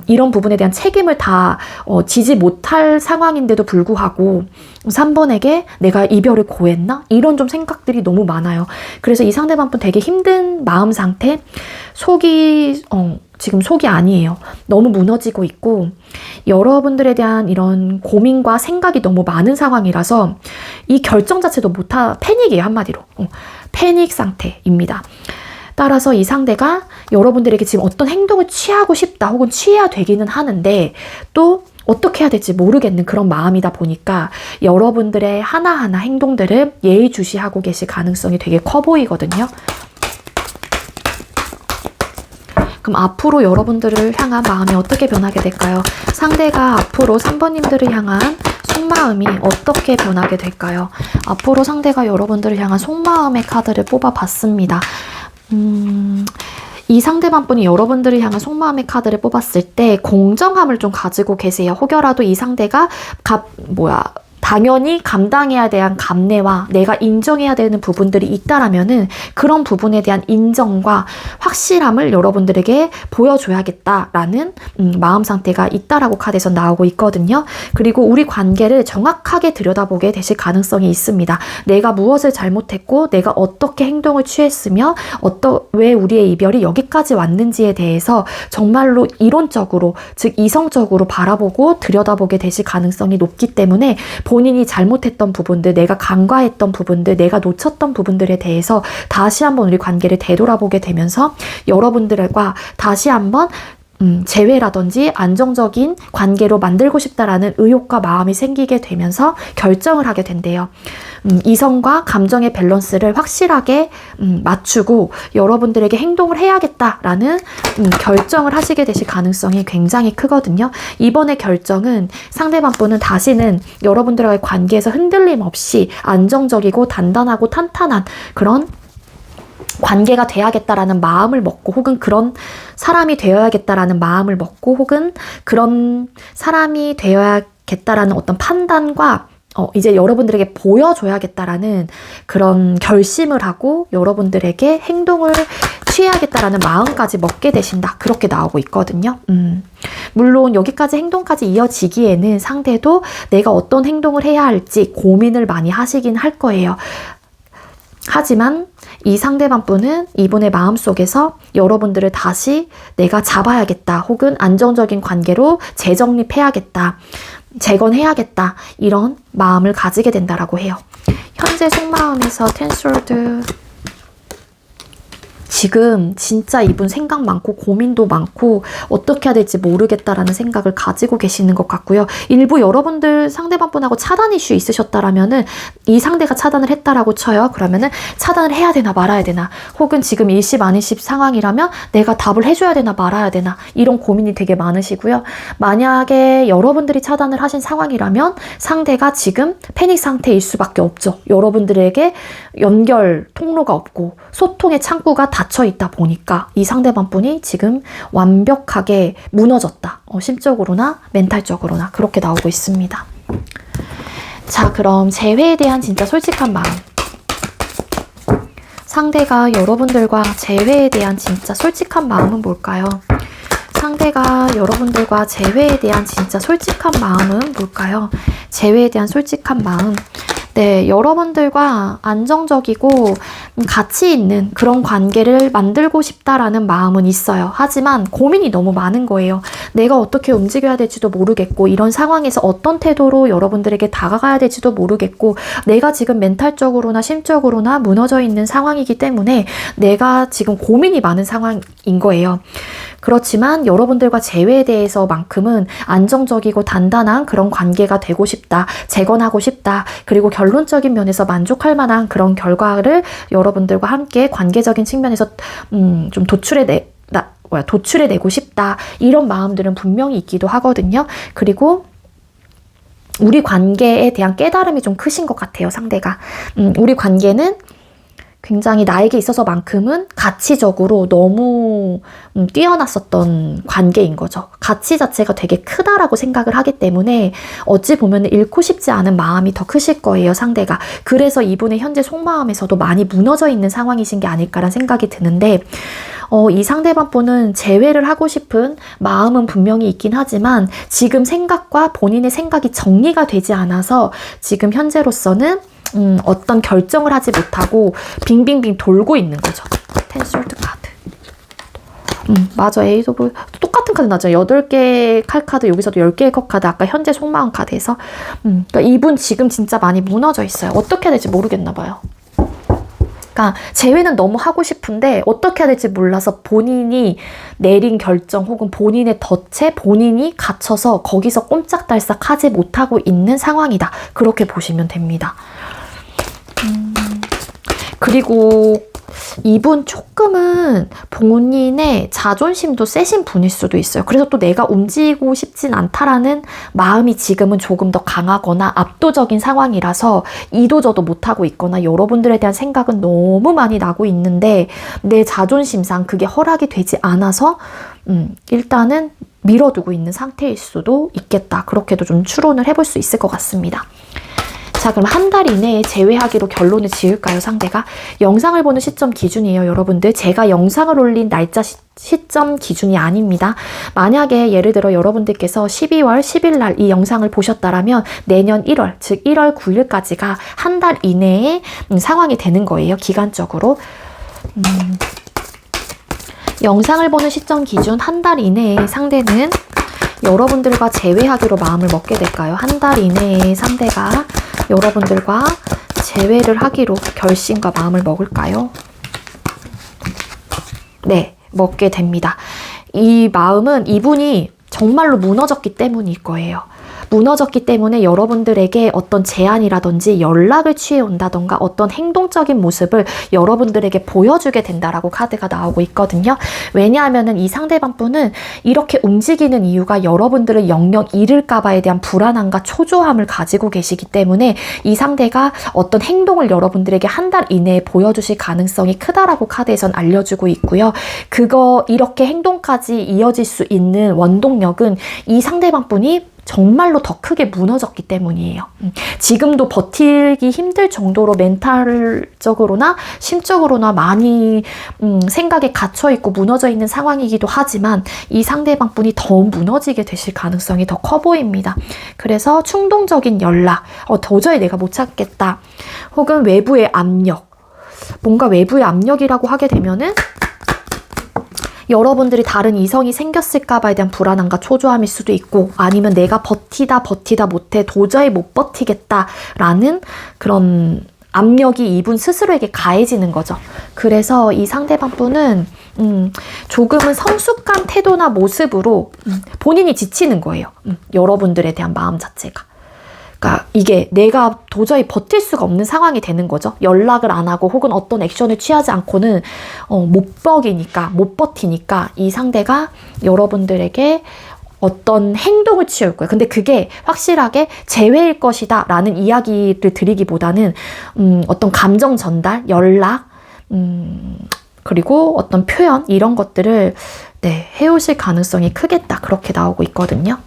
Speaker 1: 이런 부분에 대한 책임을 다 지지 못할 상황인데도 불구하고 3번에게 내가 이별을 고했나? 이런 좀 생각들이 너무 많아요. 그래서 이 상대방 분 되게 힘든 마음 상태, 지금 속이 아니에요. 너무 무너지고 있고, 여러분들에 대한 이런 고민과 생각이 너무 많은 상황이라서 이 결정 자체도 패닉이에요, 한마디로. 패닉 상태입니다. 따라서 이 상대가 여러분들에게 지금 어떤 행동을 취하고 싶다, 혹은 취해야 되기는 하는데 또 어떻게 해야 될지 모르겠는 그런 마음이다 보니까 여러분들의 하나하나 행동들을 예의주시하고 계실 가능성이 되게 커 보이거든요. 그럼 앞으로 여러분들을 향한 마음이 어떻게 변하게 될까요? 상대가 앞으로 3번님들을 향한 속마음이 어떻게 변하게 될까요? 앞으로 상대가 여러분들을 향한 속마음의 카드를 뽑아봤습니다. 이 상대방 분이 여러분들을 향한 속마음의 카드를 뽑았을 때 공정함을 좀 가지고 계세요. 혹여라도 이 상대가 당연히 감당해야 대한 감내와 내가 인정해야 되는 부분들이 있다라면은 그런 부분에 대한 인정과 확실함을 여러분들에게 보여줘야겠다라는 마음 상태가 있다라고 카드에서 나오고 있거든요. 그리고 우리 관계를 정확하게 들여다보게 되실 가능성이 있습니다. 내가 무엇을 잘못했고 내가 어떻게 행동을 취했으며 왜 우리의 이별이 여기까지 왔는지에 대해서 정말로 이론적으로, 즉 이성적으로 바라보고 들여다보게 되실 가능성이 높기 때문에 본인이 잘못했던 부분들, 내가 간과했던 부분들, 내가 놓쳤던 부분들에 대해서 다시 한번 우리 관계를 되돌아보게 되면서 여러분들과 다시 한번 재회라든지 안정적인 관계로 만들고 싶다라는 의욕과 마음이 생기게 되면서 결정을 하게 된대요. 이성과 감정의 밸런스를 확실하게 맞추고 여러분들에게 행동을 해야겠다라는 결정을 하시게 되실 가능성이 굉장히 크거든요. 이번의 결정은 상대방 분은 다시는 여러분들과의 관계에서 흔들림 없이 안정적이고 단단하고 탄탄한 그런 관계가 돼야겠다라는 마음을 먹고, 혹은 그런 사람이 되어야겠다라는 마음을 먹고, 혹은 그런 사람이 되어야겠다라는 어떤 판단과 이제 여러분들에게 보여줘야겠다라는 그런 결심을 하고 여러분들에게 행동을 취해야겠다라는 마음까지 먹게 되신다. 그렇게 나오고 있거든요. 물론 여기까지 행동까지 이어지기에는 상대도 내가 어떤 행동을 해야 할지 고민을 많이 하시긴 할 거예요. 하지만 이 상대방 분은 이분의 마음속에서 여러분들을 다시 내가 잡아야겠다, 혹은 안정적인 관계로 재정립해야겠다, 재건해야겠다, 이런 마음을 가지게 된다라고 해요. 현재 속마음에서 텐솔드, 지금 진짜 이분 생각 많고 고민도 많고 어떻게 해야 될지 모르겠다라는 생각을 가지고 계시는 것 같고요. 일부 여러분들 상대방분하고 차단 이슈 있으셨다라면은 이 상대가 차단을 했다라고 쳐요. 그러면은 차단을 해야 되나 말아야 되나, 혹은 지금 일십 아니십 상황이라면 내가 답을 해줘야 되나 말아야 되나, 이런 고민이 되게 많으시고요. 만약에 여러분들이 차단을 하신 상황이라면 상대가 지금 패닉 상태일 수밖에 없죠. 여러분들에게 연결 통로가 없고 소통의 창구가 닫혀 있다 보니까 이 상대방 분이 지금 완벽하게 무너졌다. 심적으로나 멘탈적으로나 그렇게 나오고 있습니다. 자, 그럼 재회에 대한 진짜 솔직한 마음. 상대가 여러분들과 재회에 대한 진짜 솔직한 마음은 뭘까요? 상대가 여러분들과 재회에 대한 진짜 솔직한 마음은 뭘까요? 재회에 대한 솔직한 마음. 네, 여러분들과 안정적이고 가치 있는 그런 관계를 만들고 싶다라는 마음은 있어요. 하지만 고민이 너무 많은 거예요. 내가 어떻게 움직여야 될지도 모르겠고, 이런 상황에서 어떤 태도로 여러분들에게 다가가야 될지도 모르겠고, 내가 지금 멘탈적으로나 심적으로나 무너져 있는 상황이기 때문에 내가 지금 고민이 많은 상황인 거예요. 그렇지만 여러분들과 재회에 대해서만큼은 안정적이고 단단한 그런 관계가 되고 싶다, 재건하고 싶다, 그리고 결론적인 면에서 만족할 만한 그런 결과를 여러분들과 함께 관계적인 측면에서 좀 도출해내고 싶다, 이런 마음들은 분명히 있기도 하거든요. 그리고 우리 관계에 대한 깨달음이 좀 크신 것 같아요, 상대가. 우리 관계는 굉장히 나에게 있어서만큼은 가치적으로 너무 뛰어났었던 관계인 거죠. 가치 자체가 되게 크다라고 생각을 하기 때문에 어찌 보면 잃고 싶지 않은 마음이 더 크실 거예요, 상대가. 그래서 이분의 현재 속마음에서도 많이 무너져 있는 상황이신 게 아닐까라는 생각이 드는데, 이 상대방 분은 재회를 하고 싶은 마음은 분명히 있긴 하지만 지금 생각과 본인의 생각이 정리가 되지 않아서 지금 현재로서는 어떤 결정을 하지 못하고 빙빙빙 돌고 있는 거죠. 텐솔드 카드. 맞아. 에이스 오브 똑같은 카드 나죠. 8개의 칼 카드, 여기서도 10개의 컵 카드, 아까 현재 속마음 카드에서. 그러니까 이분 지금 진짜 많이 무너져 있어요. 어떻게 해야 될지 모르겠나 봐요. 그러니까 재회는 너무 하고 싶은데 어떻게 해야 될지 몰라서 본인이 내린 결정 혹은 본인의 덫에 본인이 갇혀서 거기서 꼼짝달싹 하지 못하고 있는 상황이다. 그렇게 보시면 됩니다. 그리고 이분 조금은 본인의 자존심도 세신 분일 수도 있어요. 그래서 또 내가 움직이고 싶진 않다라는 마음이 지금은 조금 더 강하거나 압도적인 상황이라서 이도저도 못하고 있거나 여러분들에 대한 생각은 너무 많이 나고 있는데 내 자존심상 그게 허락이 되지 않아서 일단은 밀어두고 있는 상태일 수도 있겠다. 그렇게도 좀 추론을 해볼 수 있을 것 같습니다. 자, 그럼 한 달 이내에 제외하기로 결론을 지을까요, 상대가? 영상을 보는 시점 기준이에요, 여러분들. 제가 영상을 올린 날짜 시점 기준이 아닙니다. 만약에 예를 들어 여러분들께서 12월 10일 날 이 영상을 보셨다라면 내년 1월, 즉 1월 9일까지가 한 달 이내에 상황이 되는 거예요, 기간적으로. 영상을 보는 시점 기준 한 달 이내에 상대는 여러분들과 재회하기로 마음을 먹게 될까요? 한 달 이내에 상대가 여러분들과 재회를 하기로 결심과 마음을 먹을까요? 네, 먹게 됩니다. 이 마음은 이분이 정말로 무너졌기 때문일 거예요. 무너졌기 때문에 여러분들에게 어떤 제안이라든지 연락을 취해 온다던가 어떤 행동적인 모습을 여러분들에게 보여주게 된다라고 카드가 나오고 있거든요. 왜냐하면은 이 상대방 분은 이렇게 움직이는 이유가 여러분들을 영영 잃을까봐에 대한 불안함과 초조함을 가지고 계시기 때문에 이 상대가 어떤 행동을 여러분들에게 한 달 이내에 보여주실 가능성이 크다라고 카드에선 알려주고 있고요. 이렇게 행동까지 이어질 수 있는 원동력은 이 상대방 분이 정말로 더 크게 무너졌기 때문이에요. 지금도 버티기 힘들 정도로 멘탈적으로나 심적으로나 많이 생각에 갇혀있고 무너져 있는 상황이기도 하지만 이 상대방 분이 더 무너지게 되실 가능성이 더 커 보입니다. 그래서 충동적인 연락, 도저히 내가 못 참겠다. 혹은 외부의 압력, 뭔가 외부의 압력이라고 하게 되면은 여러분들이 다른 이성이 생겼을까봐에 대한 불안함과 초조함일 수도 있고 아니면 내가 버티다 못해 도저히 못 버티겠다라는 그런 압력이 이분 스스로에게 가해지는 거죠. 그래서 이 상대방 분은 조금은 성숙한 태도나 모습으로 본인이 지치는 거예요. 여러분들에 대한 마음 자체가. 그러니까 이게 내가 도저히 버틸 수가 없는 상황이 되는 거죠. 연락을 안 하고 혹은 어떤 액션을 취하지 않고는 못 버티니까 이 상대가 여러분들에게 어떤 행동을 취할 거예요. 근데 그게 확실하게 재회일 것이다 라는 이야기를 드리기보다는 어떤 감정 전달, 연락, 그리고 어떤 표현 이런 것들을 해오실 가능성이 크겠다 그렇게 나오고 있거든요.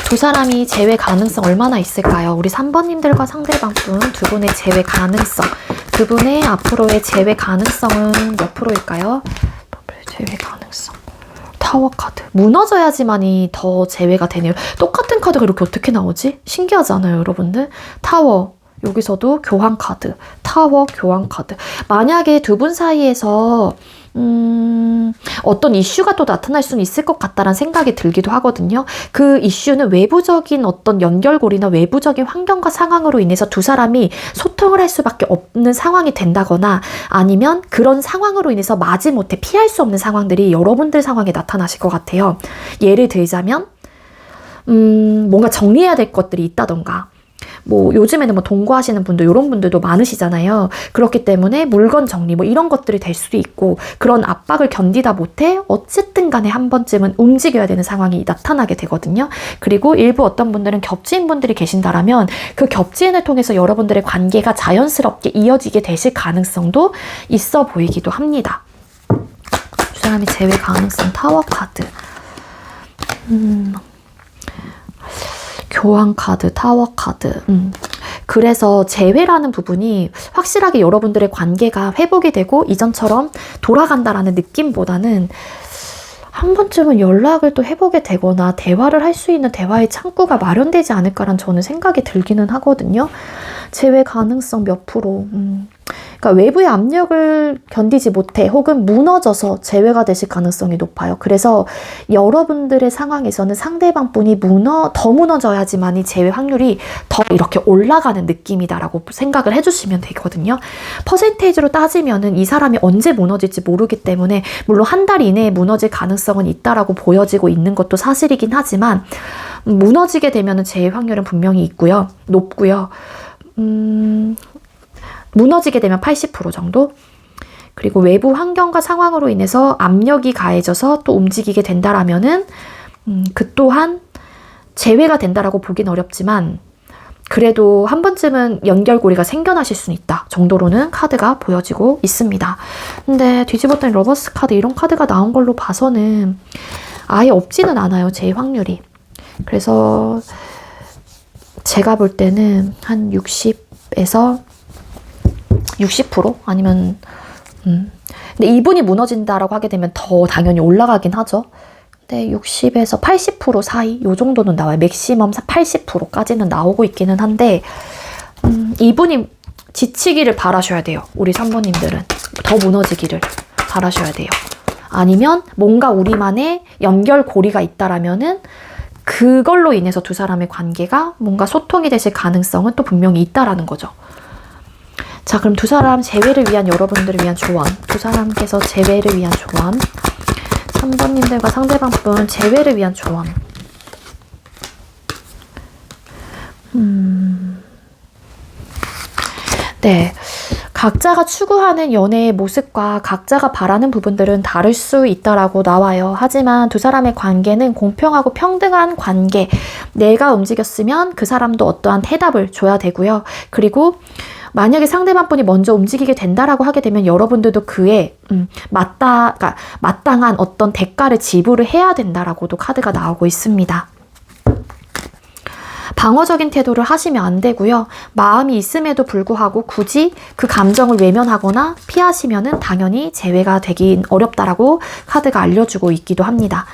Speaker 1: 두 사람이 재회 가능성 얼마나 있을까요? 우리 3번님들과 상대방 분 두 분의 재회 가능성, 두 분의 앞으로의 재회 가능성은 몇 프로일까요? 재회 가능성. 타워 카드. 무너져야지만이 더 재회가 되네요. 똑같은 카드가 이렇게 어떻게 나오지? 신기하지 않아요, 여러분들? 타워. 여기서도 교환 카드. 타워, 교환 카드. 만약에 두 분 사이에서 어떤 이슈가 또 나타날 수는 있을 것 같다라는 생각이 들기도 하거든요. 그 이슈는 외부적인 어떤 연결고리나 외부적인 환경과 상황으로 인해서 두 사람이 소통을 할 수밖에 없는 상황이 된다거나 아니면 그런 상황으로 인해서 마지못해 피할 수 없는 상황들이 여러분들 상황에 나타나실 것 같아요. 예를 들자면 뭔가 정리해야 될 것들이 있다던가 요즘에는 동거하시는 분들 이런 분들도 많으시잖아요. 그렇기 때문에 물건 정리 이런 것들이 될 수도 있고 그런 압박을 견디다 못해 어쨌든 간에 한 번쯤은 움직여야 되는 상황이 나타나게 되거든요. 그리고 일부 어떤 분들은 겹치인 분들이 계신다라면 그 겹치인을 통해서 여러분들의 관계가 자연스럽게 이어지게 되실 가능성도 있어 보이기도 합니다. 두 사람의 재회 가능성 타워 카드. 교환 카드, 타워 카드. 그래서 재회라는 부분이 확실하게 여러분들의 관계가 회복이 되고 이전처럼 돌아간다라는 느낌보다는 한 번쯤은 연락을 또 해보게 되거나 대화를 할 수 있는 대화의 창구가 마련되지 않을까라는 저는 생각이 들기는 하거든요. 재회 가능성 몇 프로. 그러니까 외부의 압력을 견디지 못해 혹은 무너져서 재회가 되실 가능성이 높아요. 그래서 여러분들의 상황에서는 상대방 분이 더 무너져야지만이 재회 확률이 더 이렇게 올라가는 느낌이다라고 생각을 해주시면 되거든요. 퍼센테이지로 따지면은 이 사람이 언제 무너질지 모르기 때문에 물론 한 달 이내에 무너질 가능성은 있다라고 보여지고 있는 것도 사실이긴 하지만 무너지게 되면은 재회 확률은 분명히 있고요. 높고요. 무너지게 되면 80% 정도? 그리고 외부 환경과 상황으로 인해서 압력이 가해져서 또 움직이게 된다라면은 그 또한 재회가 된다라고 보긴 어렵지만 그래도 한 번쯤은 연결고리가 생겨나실 수는 있다 정도로는 카드가 보여지고 있습니다. 근데 뒤집었더니 러버스 카드 이런 카드가 나온 걸로 봐서는 아예 없지는 않아요. 제 확률이. 그래서 제가 볼 때는 한 60에서 60% 아니면 근데 이분이 무너진다라고 하게 되면 더 당연히 올라가긴 하죠. 근데 60에서 80% 사이 요 정도는 나와요. 맥시멈 80%까지는 나오고 있기는 한데 이분이 지치기를 바라셔야 돼요. 우리 3번님들은 더 무너지기를 바라셔야 돼요. 아니면 뭔가 우리만의 연결고리가 있다라면은 그걸로 인해서 두 사람의 관계가 뭔가 소통이 되실 가능성은 또 분명히 있다라는 거죠. 자, 그럼 두 사람 재회를 위한 여러분들을 위한 조언. 두 사람께서 재회를 위한 조언. 3번님들과 상대방분 재회를 위한 조언. 네. 각자가 추구하는 연애의 모습과 각자가 바라는 부분들은 다를 수 있다라고 나와요. 하지만 두 사람의 관계는 공평하고 평등한 관계. 내가 움직였으면 그 사람도 어떠한 해답을 줘야 되고요. 그리고 만약에 상대방분이 먼저 움직이게 된다라고 하게 되면 여러분들도 그에 마땅한 어떤 대가를 지불을 해야 된다라고도 카드가 나오고 있습니다. 방어적인 태도를 하시면 안 되고요. 마음이 있음에도 불구하고 굳이 그 감정을 외면하거나 피하시면은 당연히 재회가 되긴 어렵다라고 카드가 알려주고 있기도 합니다.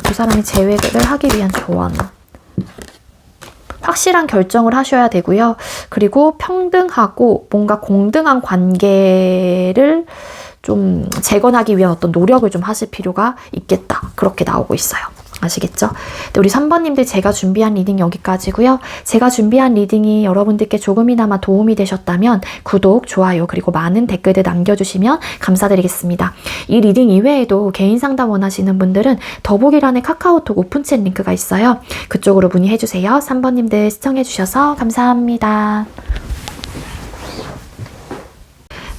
Speaker 1: 두 사람이 재회를 하기 위한 조언. 확실한 결정을 하셔야 되고요. 그리고 평등하고 뭔가 공정한 관계를 좀 재건하기 위한 어떤 노력을 좀 하실 필요가 있겠다. 그렇게 나오고 있어요. 아시겠죠? 네, 우리 3번님들 제가 준비한 리딩 여기까지고요. 제가 준비한 리딩이 여러분들께 조금이나마 도움이 되셨다면 구독, 좋아요, 그리고 많은 댓글들 남겨주시면 감사드리겠습니다. 이 리딩 이외에도 개인 상담 원하시는 분들은 더보기란에 카카오톡 오픈챗 링크가 있어요. 그쪽으로 문의해주세요. 3번님들 시청해주셔서 감사합니다.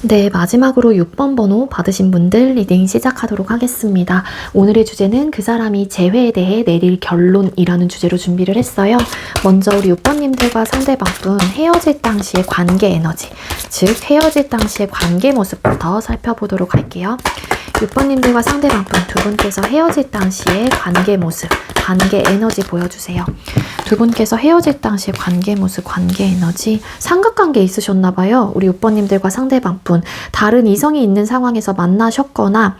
Speaker 1: 네, 마지막으로 6번 번호 받으신 분들 리딩 시작하도록 하겠습니다. 오늘의 주제는 그 사람이 재회에 대해 내릴 결론이라는 주제로 준비를 했어요. 먼저 우리 6번님들과 상대방분 헤어질 당시의 관계 에너지, 즉 헤어질 당시의 관계 모습부터 살펴보도록 할게요. 6번님들과 상대방분 두 분께서 헤어질 당시의 관계 모습, 관계 에너지 보여주세요. 두 분께서 헤어질 당시의 관계 모습, 관계 에너지, 삼각관계 있으셨나봐요. 우리 6번님들과 상대방분 다른 이성이 있는 상황에서 만나셨거나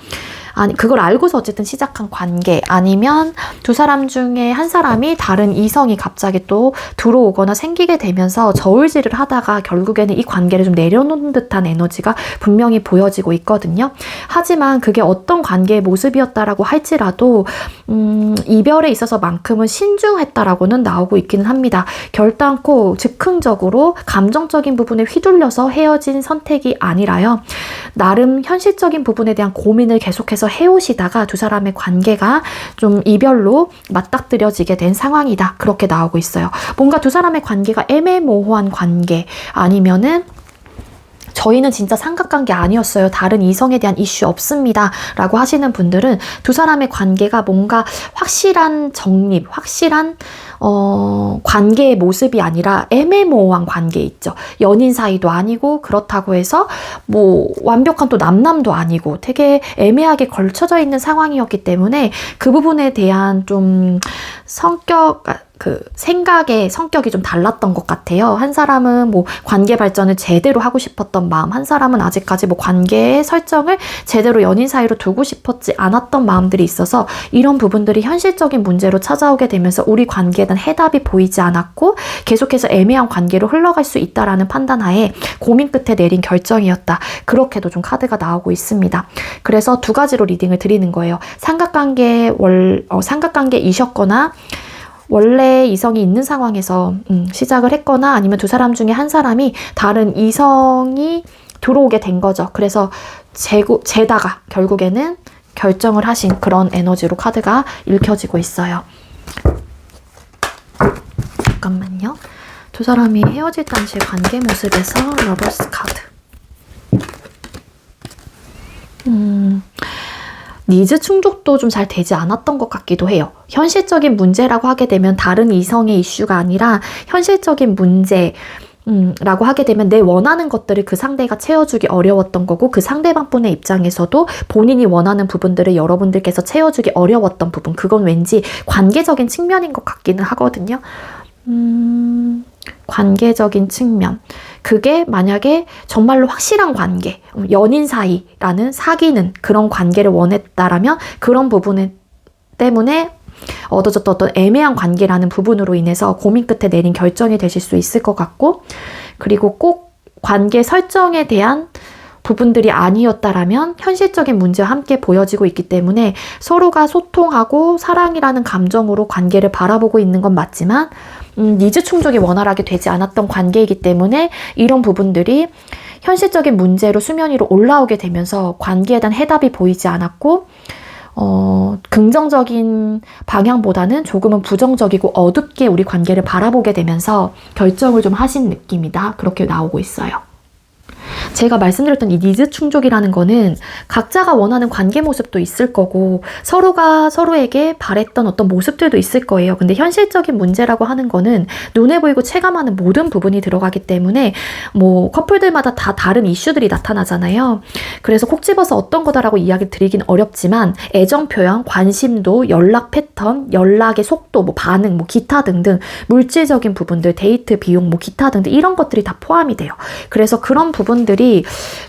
Speaker 1: 아니 그걸 알고서 어쨌든 시작한 관계, 아니면 두 사람 중에 한 사람이 다른 이성이 갑자기 또 들어오거나 생기게 되면서 저울질을 하다가 결국에는 이 관계를 좀 내려놓는 듯한 에너지가 분명히 보여지고 있거든요. 하지만 그게 어떤 관계의 모습이었다라고 할지라도 이별에 있어서만큼은 신중했다라고는 나오고 있기는 합니다. 결단코 즉흥적으로 감정적인 부분에 휘둘려서 헤어진 선택이 아니라요. 나름 현실적인 부분에 대한 고민을 계속해서 해오시다가 두 사람의 관계가 좀 이별로 맞닥뜨려지게 된 상황이다. 그렇게 나오고 있어요. 뭔가 두 사람의 관계가 애매모호한 관계, 아니면은 저희는 진짜 삼각관계 아니었어요. 다른 이성에 대한 이슈 없습니다. 라고 하시는 분들은 두 사람의 관계가 뭔가 확실한 정립, 확실한 관계의 모습이 아니라 애매모호한 관계 있죠. 연인 사이도 아니고 그렇다고 해서 뭐 완벽한 또 남남도 아니고 되게 애매하게 걸쳐져 있는 상황이었기 때문에 그 부분에 대한 좀 생각의 성격이 좀 달랐던 것 같아요. 한 사람은 뭐 관계 발전을 제대로 하고 싶었던 마음, 한 사람은 아직까지 뭐 관계의 설정을 제대로 연인 사이로 두고 싶었지 않았던 마음들이 있어서 이런 부분들이 현실적인 문제로 찾아오게 되면서 우리 관계에 대한 해답이 보이지 않았고 계속해서 애매한 관계로 흘러갈 수 있다라는 판단하에 고민 끝에 내린 결정이었다. 그렇게도 좀 카드가 나오고 있습니다. 그래서 두 가지로 리딩을 드리는 거예요. 삼각관계이셨거나 원래 이성이 있는 상황에서 시작을 했거나 아니면 두 사람 중에 한 사람이 다른 이성이 들어오게 된 거죠. 그래서 재다가 결국에는 결정을 하신 그런 에너지로 카드가 읽혀지고 있어요. 잠깐만요. 두 사람이 헤어질 당시의 관계 모습에서 러버스 카드. 니즈 충족도 좀 잘 되지 않았던 것 같기도 해요. 현실적인 문제라고 하게 되면 다른 이성의 이슈가 아니라 현실적인 문제, 라고 하게 되면 내 원하는 것들을 그 상대가 채워주기 어려웠던 거고, 그 상대방분의 입장에서도 본인이 원하는 부분들을 여러분들께서 채워주기 어려웠던 부분, 그건 왠지 관계적인 측면인 것 같기는 하거든요. 관계적인 측면. 그게 만약에 정말로 확실한 관계, 연인 사이라는 사귀는 그런 관계를 원했다라면 그런 부분 때문에 얻어졌던 어떤 애매한 관계라는 부분으로 인해서 고민 끝에 내린 결정이 되실 수 있을 것 같고, 그리고 꼭 관계 설정에 대한 부분들이 아니었다라면 현실적인 문제와 함께 보여지고 있기 때문에 서로가 소통하고 사랑이라는 감정으로 관계를 바라보고 있는 건 맞지만 니즈 충족이 원활하게 되지 않았던 관계이기 때문에 이런 부분들이 현실적인 문제로 수면 위로 올라오게 되면서 관계에 대한 해답이 보이지 않았고, 긍정적인 방향보다는 조금은 부정적이고 어둡게 우리 관계를 바라보게 되면서 결정을 좀 하신 느낌이다. 그렇게 나오고 있어요. 제가 말씀드렸던 이 니즈 충족이라는 거는 각자가 원하는 관계 모습도 있을 거고 서로가 서로에게 바랬던 어떤 모습들도 있을 거예요. 근데 현실적인 문제라고 하는 거는 눈에 보이고 체감하는 모든 부분이 들어가기 때문에 뭐 커플들마다 다 다른 이슈들이 나타나잖아요. 그래서 콕 집어서 어떤 거다라고 이야기 드리긴 어렵지만 애정 표현, 관심도, 연락 패턴, 연락의 속도, 뭐 반응, 뭐 기타 등등 물질적인 부분들, 데이트 비용, 뭐 기타 등등 이런 것들이 다 포함이 돼요. 그래서 그런 부분들이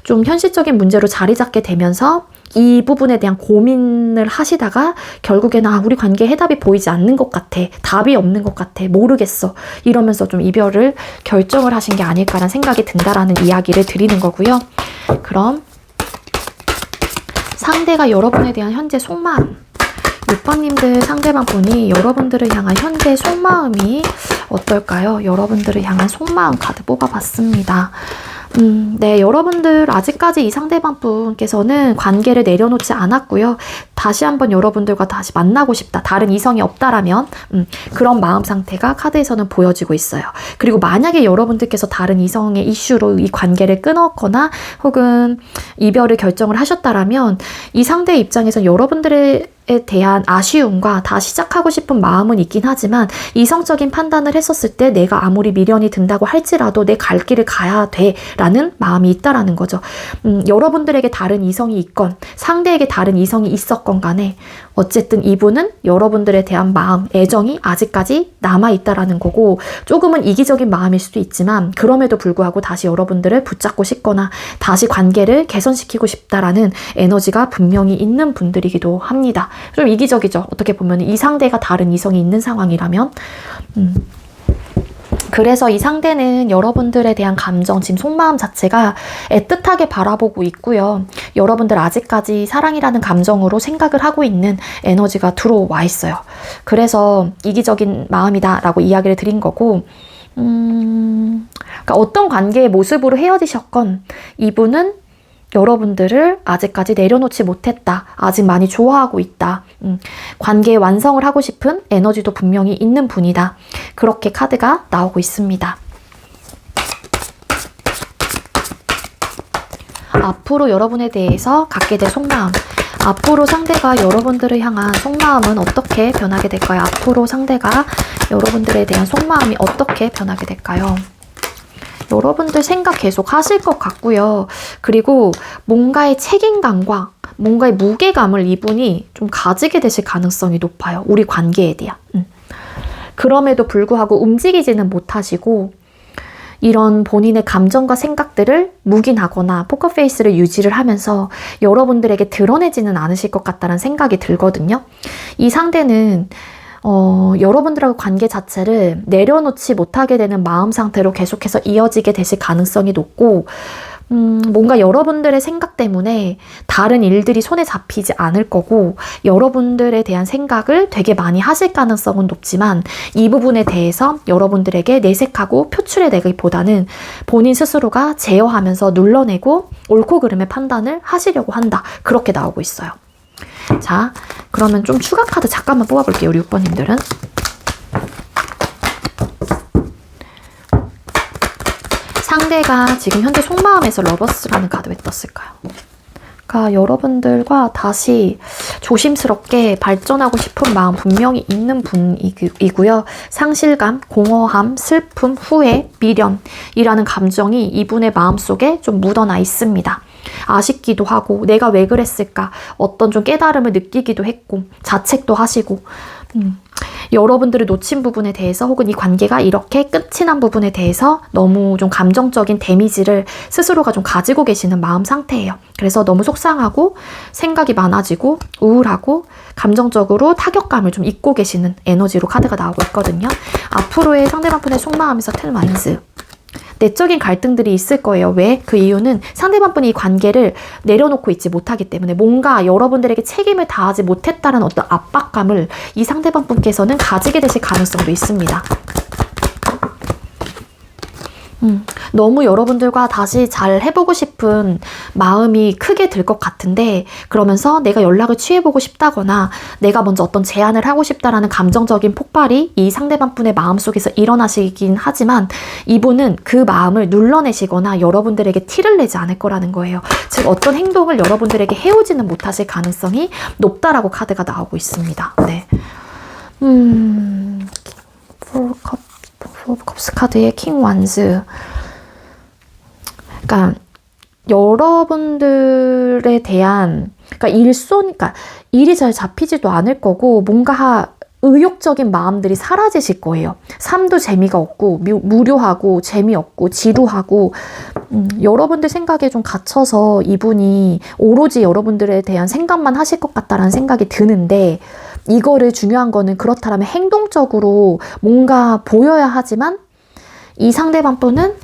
Speaker 1: 좀 현실적인 문제로 자리 잡게 되면서 이 부분에 대한 고민을 하시다가 결국에는 우리 관계에 해답이 보이지 않는 것 같아, 답이 없는 것 같아, 모르겠어 이러면서 좀 이별을 결정을 하신 게 아닐까라는 생각이 든다라는 이야기를 드리는 거고요. 그럼 상대가 여러분에 대한 현재 속마음, 6번님들 상대방 분이 여러분들을 향한 현재 속마음이 어떨까요? 여러분들을 향한 속마음 카드 뽑아봤습니다. 네, 여러분들 아직까지 이 상대방 분께서는 관계를 내려놓지 않았고요. 다시 한번 여러분들과 다시 만나고 싶다, 다른 이성이 없다라면 그런 마음 상태가 카드에서는 보여지고 있어요. 그리고 만약에 여러분들께서 다른 이성의 이슈로 이 관계를 끊었거나 혹은 이별을 결정을 하셨다라면 이 상대의 입장에서 여러분들의 대한 아쉬움과 다시 시작하고 싶은 마음은 있긴 하지만 이성적인 판단을 했었을 때 내가 아무리 미련이 든다고 할지라도 내 갈 길을 가야 돼 라는 마음이 있다라는 거죠. 여러분들에게 다른 이성이 있건 상대에게 다른 이성이 있었건 간에 어쨌든 이분은 여러분들에 대한 마음, 애정이 아직까지 남아있다라는 거고, 조금은 이기적인 마음일 수도 있지만 그럼에도 불구하고 다시 여러분들을 붙잡고 싶거나 다시 관계를 개선시키고 싶다라는 에너지가 분명히 있는 분들이기도 합니다. 좀 이기적이죠. 어떻게 보면 이 상대가 다른 이성이 있는 상황이라면. 그래서 이 상대는 여러분들에 대한 감정, 지금 속마음 자체가 애틋하게 바라보고 있고요. 여러분들 아직까지 사랑이라는 감정으로 생각을 하고 있는 에너지가 들어와 있어요. 그래서 이기적인 마음이다 라고 이야기를 드린 거고, 그러니까 어떤 관계의 모습으로 헤어지셨건 이분은 여러분들을 아직까지 내려놓지 못했다. 아직 많이 좋아하고 있다. 관계의 완성을 하고 싶은 에너지도 분명히 있는 분이다. 그렇게 카드가 나오고 있습니다. 앞으로 여러분에 대해서 갖게 될 속마음. 앞으로 상대가 여러분들을 향한 속마음은 어떻게 변하게 될까요? 앞으로 상대가 여러분들에 대한 속마음이 어떻게 변하게 될까요? 여러분들 생각 계속 하실 것 같고요. 그리고 뭔가의 책임감과 뭔가의 무게감을 이분이 좀 가지게 되실 가능성이 높아요. 우리 관계에 대한. 그럼에도 불구하고 움직이지는 못하시고 이런 본인의 감정과 생각들을 묵인하거나 포커페이스를 유지를 하면서 여러분들에게 드러내지는 않으실 것 같다는 생각이 들거든요. 이 상대는 여러분들하고 관계 자체를 내려놓지 못하게 되는 마음 상태로 계속해서 이어지게 되실 가능성이 높고, 뭔가 여러분들의 생각 때문에 다른 일들이 손에 잡히지 않을 거고 여러분들에 대한 생각을 되게 많이 하실 가능성은 높지만 이 부분에 대해서 여러분들에게 내색하고 표출해내기보다는 본인 스스로가 제어하면서 눌러내고 옳고 그름의 판단을 하시려고 한다. 그렇게 나오고 있어요. 자, 그러면 좀 추가 카드 잠깐만 뽑아볼게요. 우리 6번님들은. 상대가 지금 현재 속마음에서 러버스라는 카드 왜 떴을까요? 그러니까 여러분들과 다시 조심스럽게 발전하고 싶은 마음 분명히 있는 분이고요. 상실감, 공허함, 슬픔, 후회, 미련이라는 감정이 이분의 마음속에 좀 묻어나 있습니다. 아쉽기도 하고 내가 왜 그랬을까 어떤 좀 깨달음을 느끼기도 했고 자책도 하시고 여러분들을 놓친 부분에 대해서 혹은 이 관계가 이렇게 끝이 난 부분에 대해서 너무 좀 감정적인 데미지를 스스로가 좀 가지고 계시는 마음 상태예요. 그래서 너무 속상하고 생각이 많아지고 우울하고 감정적으로 타격감을 좀 입고 계시는 에너지로 카드가 나오고 있거든요. 앞으로의 상대방 분의 속마음에서 텔 마인즈 내적인 갈등들이 있을 거예요. 왜? 그 이유는 상대방 분이 이 관계를 내려놓고 있지 못하기 때문에 뭔가 여러분들에게 책임을 다하지 못했다는 어떤 압박감을 이 상대방 분께서는 가지게 되실 가능성도 있습니다. 너무 여러분들과 다시 잘 해보고 싶은 마음이 크게 들 것 같은데 그러면서 내가 연락을 취해보고 싶다거나 내가 먼저 어떤 제안을 하고 싶다라는 감정적인 폭발이 이 상대방 분의 마음속에서 일어나시긴 하지만 이분은 그 마음을 눌러내시거나 여러분들에게 티를 내지 않을 거라는 거예요. 즉 어떤 행동을 여러분들에게 해오지는 못하실 가능성이 높다라고 카드가 나오고 있습니다. 네. 컵스 카드의 킹 완즈. 그러니까 여러분들에 대한 그러니까 일이 잘 잡히지도 않을 거고 뭔가 의욕적인 마음들이 사라지실 거예요. 삶도 재미가 없고 무료하고 재미없고 지루하고 여러분들 생각에 좀 갇혀서 이분이 오로지 여러분들에 대한 생각만 하실 것 같다라는 생각이 드는데 이거를 중요한 거는 그렇다면 행동적으로 뭔가 보여야 하지만 이 상대방 분은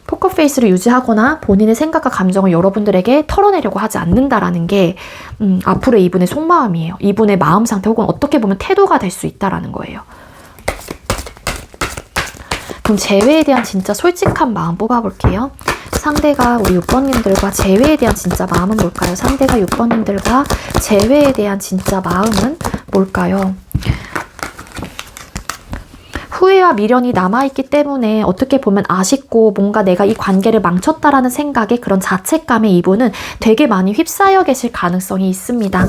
Speaker 1: 포커페이스를 유지하거나 본인의 생각과 감정을 여러분들에게 털어내려고 하지 않는다라는 게 앞으로의 이분의 속마음이에요. 이분의 마음 상태 혹은 어떻게 보면 태도가 될 수 있다라는 거예요. 그럼 재회에 대한 진짜 솔직한 마음 뽑아볼게요. 상대가 우리 6번님들과 재회에 대한 진짜 마음은 뭘까요? 상대가 6번님들과 재회에 대한 진짜 마음은 뭘까요? 후회와 미련이 남아있기 때문에 어떻게 보면 아쉽고 뭔가 내가 이 관계를 망쳤다라는 생각에 그런 자책감에 이분은 되게 많이 휩싸여 계실 가능성이 있습니다.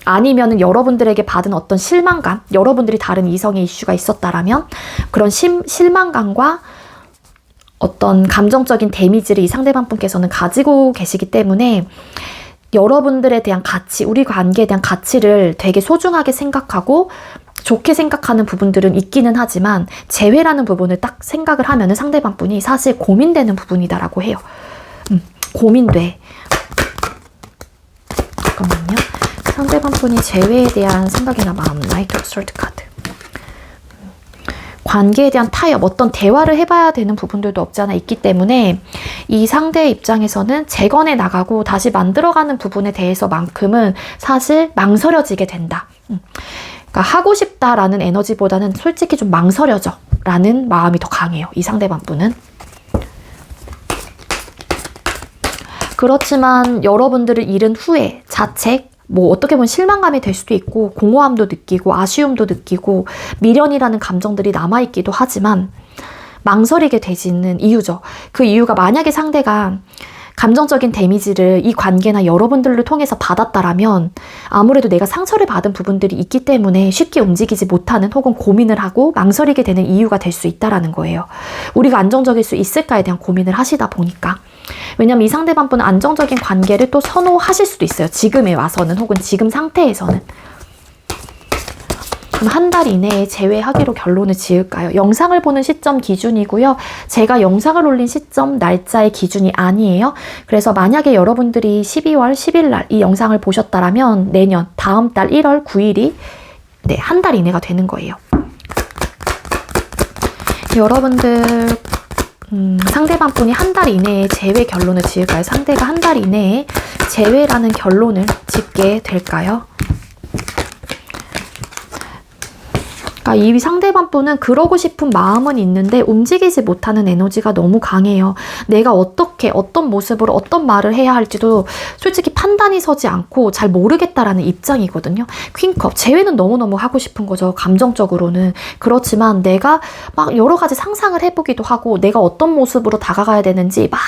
Speaker 1: 아니면은 여러분들에게 받은 어떤 실망감, 여러분들이 다른 이성의 이슈가 있었다라면 그런 실망감과 어떤 감정적인 데미지를 이 상대방 분께서는 가지고 계시기 때문에 여러분들에 대한 가치, 우리 관계에 대한 가치를 되게 소중하게 생각하고 좋게 생각하는 부분들은 있기는 하지만 재회라는 부분을 딱 생각을 하면은 상대방 분이 사실 고민되는 부분이다라고 해요. 고민돼. 잠깐만요. 상대방 분이 재회에 대한 생각이나 마음, 나이트 오브 솔트 카드. 관계에 대한 타협, 어떤 대화를 해봐야 되는 부분들도 없지 않아 있기 때문에 이 상대의 입장에서는 재건해 나가고 다시 만들어가는 부분에 대해서만큼은 사실 망설여지게 된다. 그러니까 하고 싶다라는 에너지보다는 솔직히 좀 망설여져 라는 마음이 더 강해요. 이 상대방 분은. 그렇지만 여러분들을 잃은 후에 자책, 뭐 어떻게 보면 실망감이 될 수도 있고 공허함도 느끼고 아쉬움도 느끼고 미련이라는 감정들이 남아있기도 하지만 망설이게 되지는 이유죠. 그 이유가 만약에 상대가 감정적인 데미지를 이 관계나 여러분들을 통해서 받았다라면 아무래도 내가 상처를 받은 부분들이 있기 때문에 쉽게 움직이지 못하는 혹은 고민을 하고 망설이게 되는 이유가 될 수 있다라는 거예요. 우리가 안정적일 수 있을까에 대한 고민을 하시다 보니까. 왜냐면 이 상대방 분은 안정적인 관계를 또 선호하실 수도 있어요. 지금에 와서는 혹은 지금 상태에서는. 그럼 한 달 이내에 제외하기로 결론을 지을까요? 영상을 보는 시점 기준이고요. 제가 영상을 올린 시점 날짜의 기준이 아니에요. 그래서 만약에 여러분들이 12월 10일 날 이 영상을 보셨다라면 내년 다음 달 1월 9일이 네, 한 달 이내가 되는 거예요. 여러분들 상대방 분이 한 달 이내에 재회 결론을 지을까요? 상대가 한 달 이내에 재회라는 결론을 짓게 될까요? 그러니까 이 상대방 분은 그러고 싶은 마음은 있는데 움직이지 못하는 에너지가 너무 강해요. 내가 어떻게 어떤 모습으로 어떤 말을 해야 할지도 솔직히 판단이 서지 않고 잘 모르겠다라는 입장이거든요. 퀸컵, 재회는 너무너무 하고 싶은 거죠. 감정적으로는. 그렇지만 내가 막 여러 가지 상상을 해보기도 하고 내가 어떤 모습으로 다가가야 되는지 막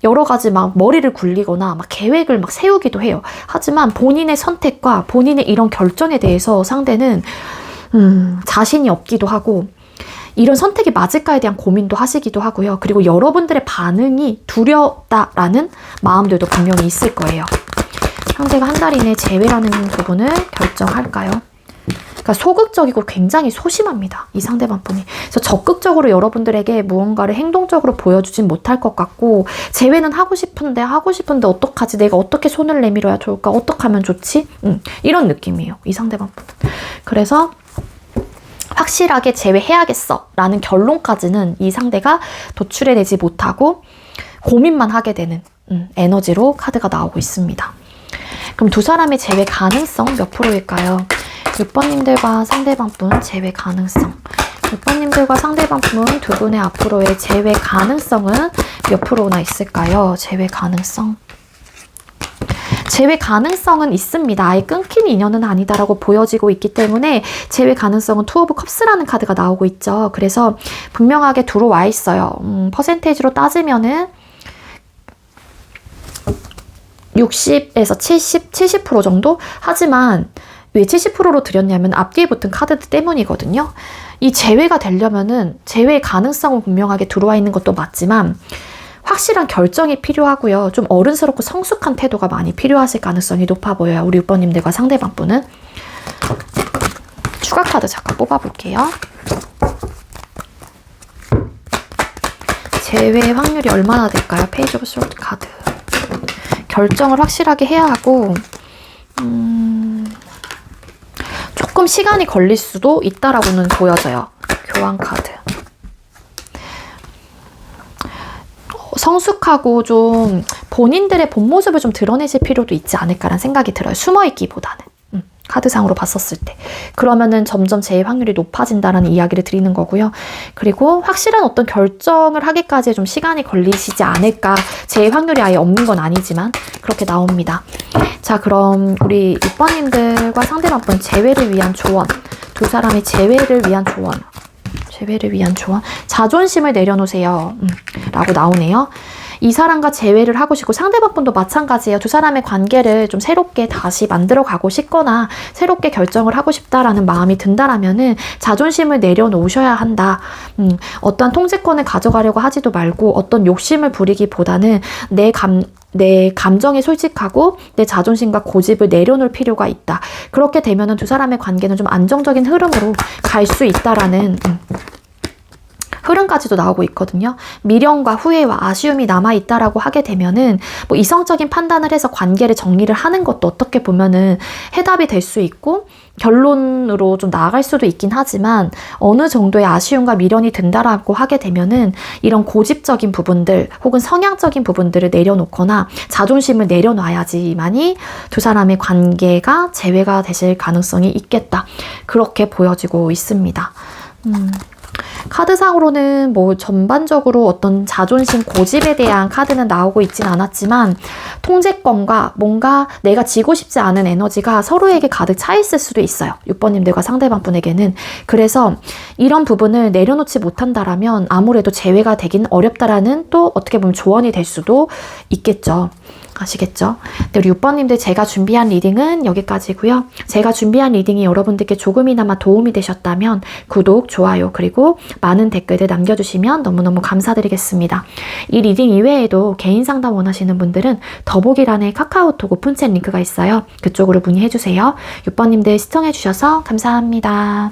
Speaker 1: 여러 가지 막 머리를 굴리거나 막 계획을 막 세우기도 해요. 하지만 본인의 선택과 본인의 이런 결정에 대해서 상대는 자신이 없기도 하고 이런 선택이 맞을까에 대한 고민도 하시기도 하고요. 그리고 여러분들의 반응이 두렵다라는 마음들도 분명히 있을 거예요. 상대가 한 달 이내 재회라는 부분을 결정할까요? 그러니까 소극적이고 굉장히 소심합니다. 이 상대방 분이. 그래서 적극적으로 여러분들에게 무언가를 행동적으로 보여주진 못할 것 같고 재회는 하고 싶은데 어떡하지? 내가 어떻게 손을 내밀어야 좋을까? 어떻게 하면 좋지? 이런 느낌이에요. 이 상대방 분은. 그래서 확실하게 재회해야겠어 라는 결론까지는 이 상대가 도출해내지 못하고 고민만 하게 되는 에너지로 카드가 나오고 있습니다. 그럼 두 사람의 재회 가능성 몇 프로일까요? 6번님들과 상대방 분 재회 가능성. 6번님들과 상대방 분 두 분의 앞으로의 재회 가능성은 몇 프로나 있을까요? 재회 가능성. 재회 가능성은 있습니다. 아예 끊긴 인연은 아니다라고 보여지고 있기 때문에 재회 가능성은 투 오브 컵스라는 카드가 나오고 있죠. 그래서 분명하게 들어와 있어요. 퍼센테이지로 따지면은 60에서 70% 정도? 하지만 왜 70%로 드렸냐면 앞뒤에 붙은 카드들 때문이거든요. 이 재회가 되려면은 재회의 가능성은 분명하게 들어와 있는 것도 맞지만 확실한 결정이 필요하고요. 좀 어른스럽고 성숙한 태도가 많이 필요하실 가능성이 높아 보여요. 우리 6번님들과 상대방 분은. 추가 카드 잠깐 뽑아볼게요. 재회 확률이 얼마나 될까요? 페이지 오브 소드 카드. 결정을 확실하게 해야 하고 조금 시간이 걸릴 수도 있다라고는 보여져요. 교환 카드. 성숙하고 좀 본인들의 본 모습을 좀 드러내실 필요도 있지 않을까라는 생각이 들어요. 숨어있기보다는. 카드상으로 봤었을 때. 그러면은 점점 재회 확률이 높아진다라는 이야기를 드리는 거고요. 그리고 확실한 어떤 결정을 하기까지 좀 시간이 걸리시지 않을까. 재회 확률이 아예 없는 건 아니지만 그렇게 나옵니다. 자, 그럼 우리 6번님들과 상대방 분 재회를 위한 조언. 두 사람의 재회를 위한 조언. 재회를 위한 조언. 자존심을 내려놓으세요. 라고 나오네요. 이 사람과 재회를 하고 싶고 상대방 분도 마찬가지예요. 두 사람의 관계를 좀 새롭게 다시 만들어 가고 싶거나 새롭게 결정을 하고 싶다라는 마음이 든다라면은 자존심을 내려놓으셔야 한다. 어떠한 통제권을 가져가려고 하지도 말고 어떤 욕심을 부리기보다는 내 감정에 솔직하고 내 자존심과 고집을 내려놓을 필요가 있다. 그렇게 되면은 두 사람의 관계는 좀 안정적인 흐름으로 갈 수 있다라는 흐름까지도 나오고 있거든요. 미련과 후회와 아쉬움이 남아있다라고 하게 되면은 뭐 이성적인 판단을 해서 관계를 정리를 하는 것도 어떻게 보면은 해답이 될 수 있고 결론으로 좀 나아갈 수도 있긴 하지만 어느 정도의 아쉬움과 미련이 든다라고 하게 되면은 이런 고집적인 부분들 혹은 성향적인 부분들을 내려놓거나 자존심을 내려놔야지만이 두 사람의 관계가 재회가 되실 가능성이 있겠다. 그렇게 보여지고 있습니다. 카드상으로는 뭐 전반적으로 어떤 자존심, 고집에 대한 카드는 나오고 있진 않았지만 통제권과 뭔가 내가 지고 싶지 않은 에너지가 서로에게 가득 차 있을 수도 있어요. 6번님들과 상대방 분에게는. 그래서 이런 부분을 내려놓지 못한다라면 아무래도 재회가 되긴 어렵다라는 또 어떻게 보면 조언이 될 수도 있겠죠. 아시겠죠? 네, 우리 6번님들 제가 준비한 리딩은 여기까지고요. 제가 준비한 리딩이 여러분들께 조금이나마 도움이 되셨다면 구독, 좋아요, 그리고 많은 댓글들 남겨주시면 너무너무 감사드리겠습니다. 이 리딩 이외에도 개인 상담 원하시는 분들은 더보기란에 카카오톡 오픈챗 링크가 있어요. 그쪽으로 문의해주세요. 6번님들 시청해주셔서 감사합니다.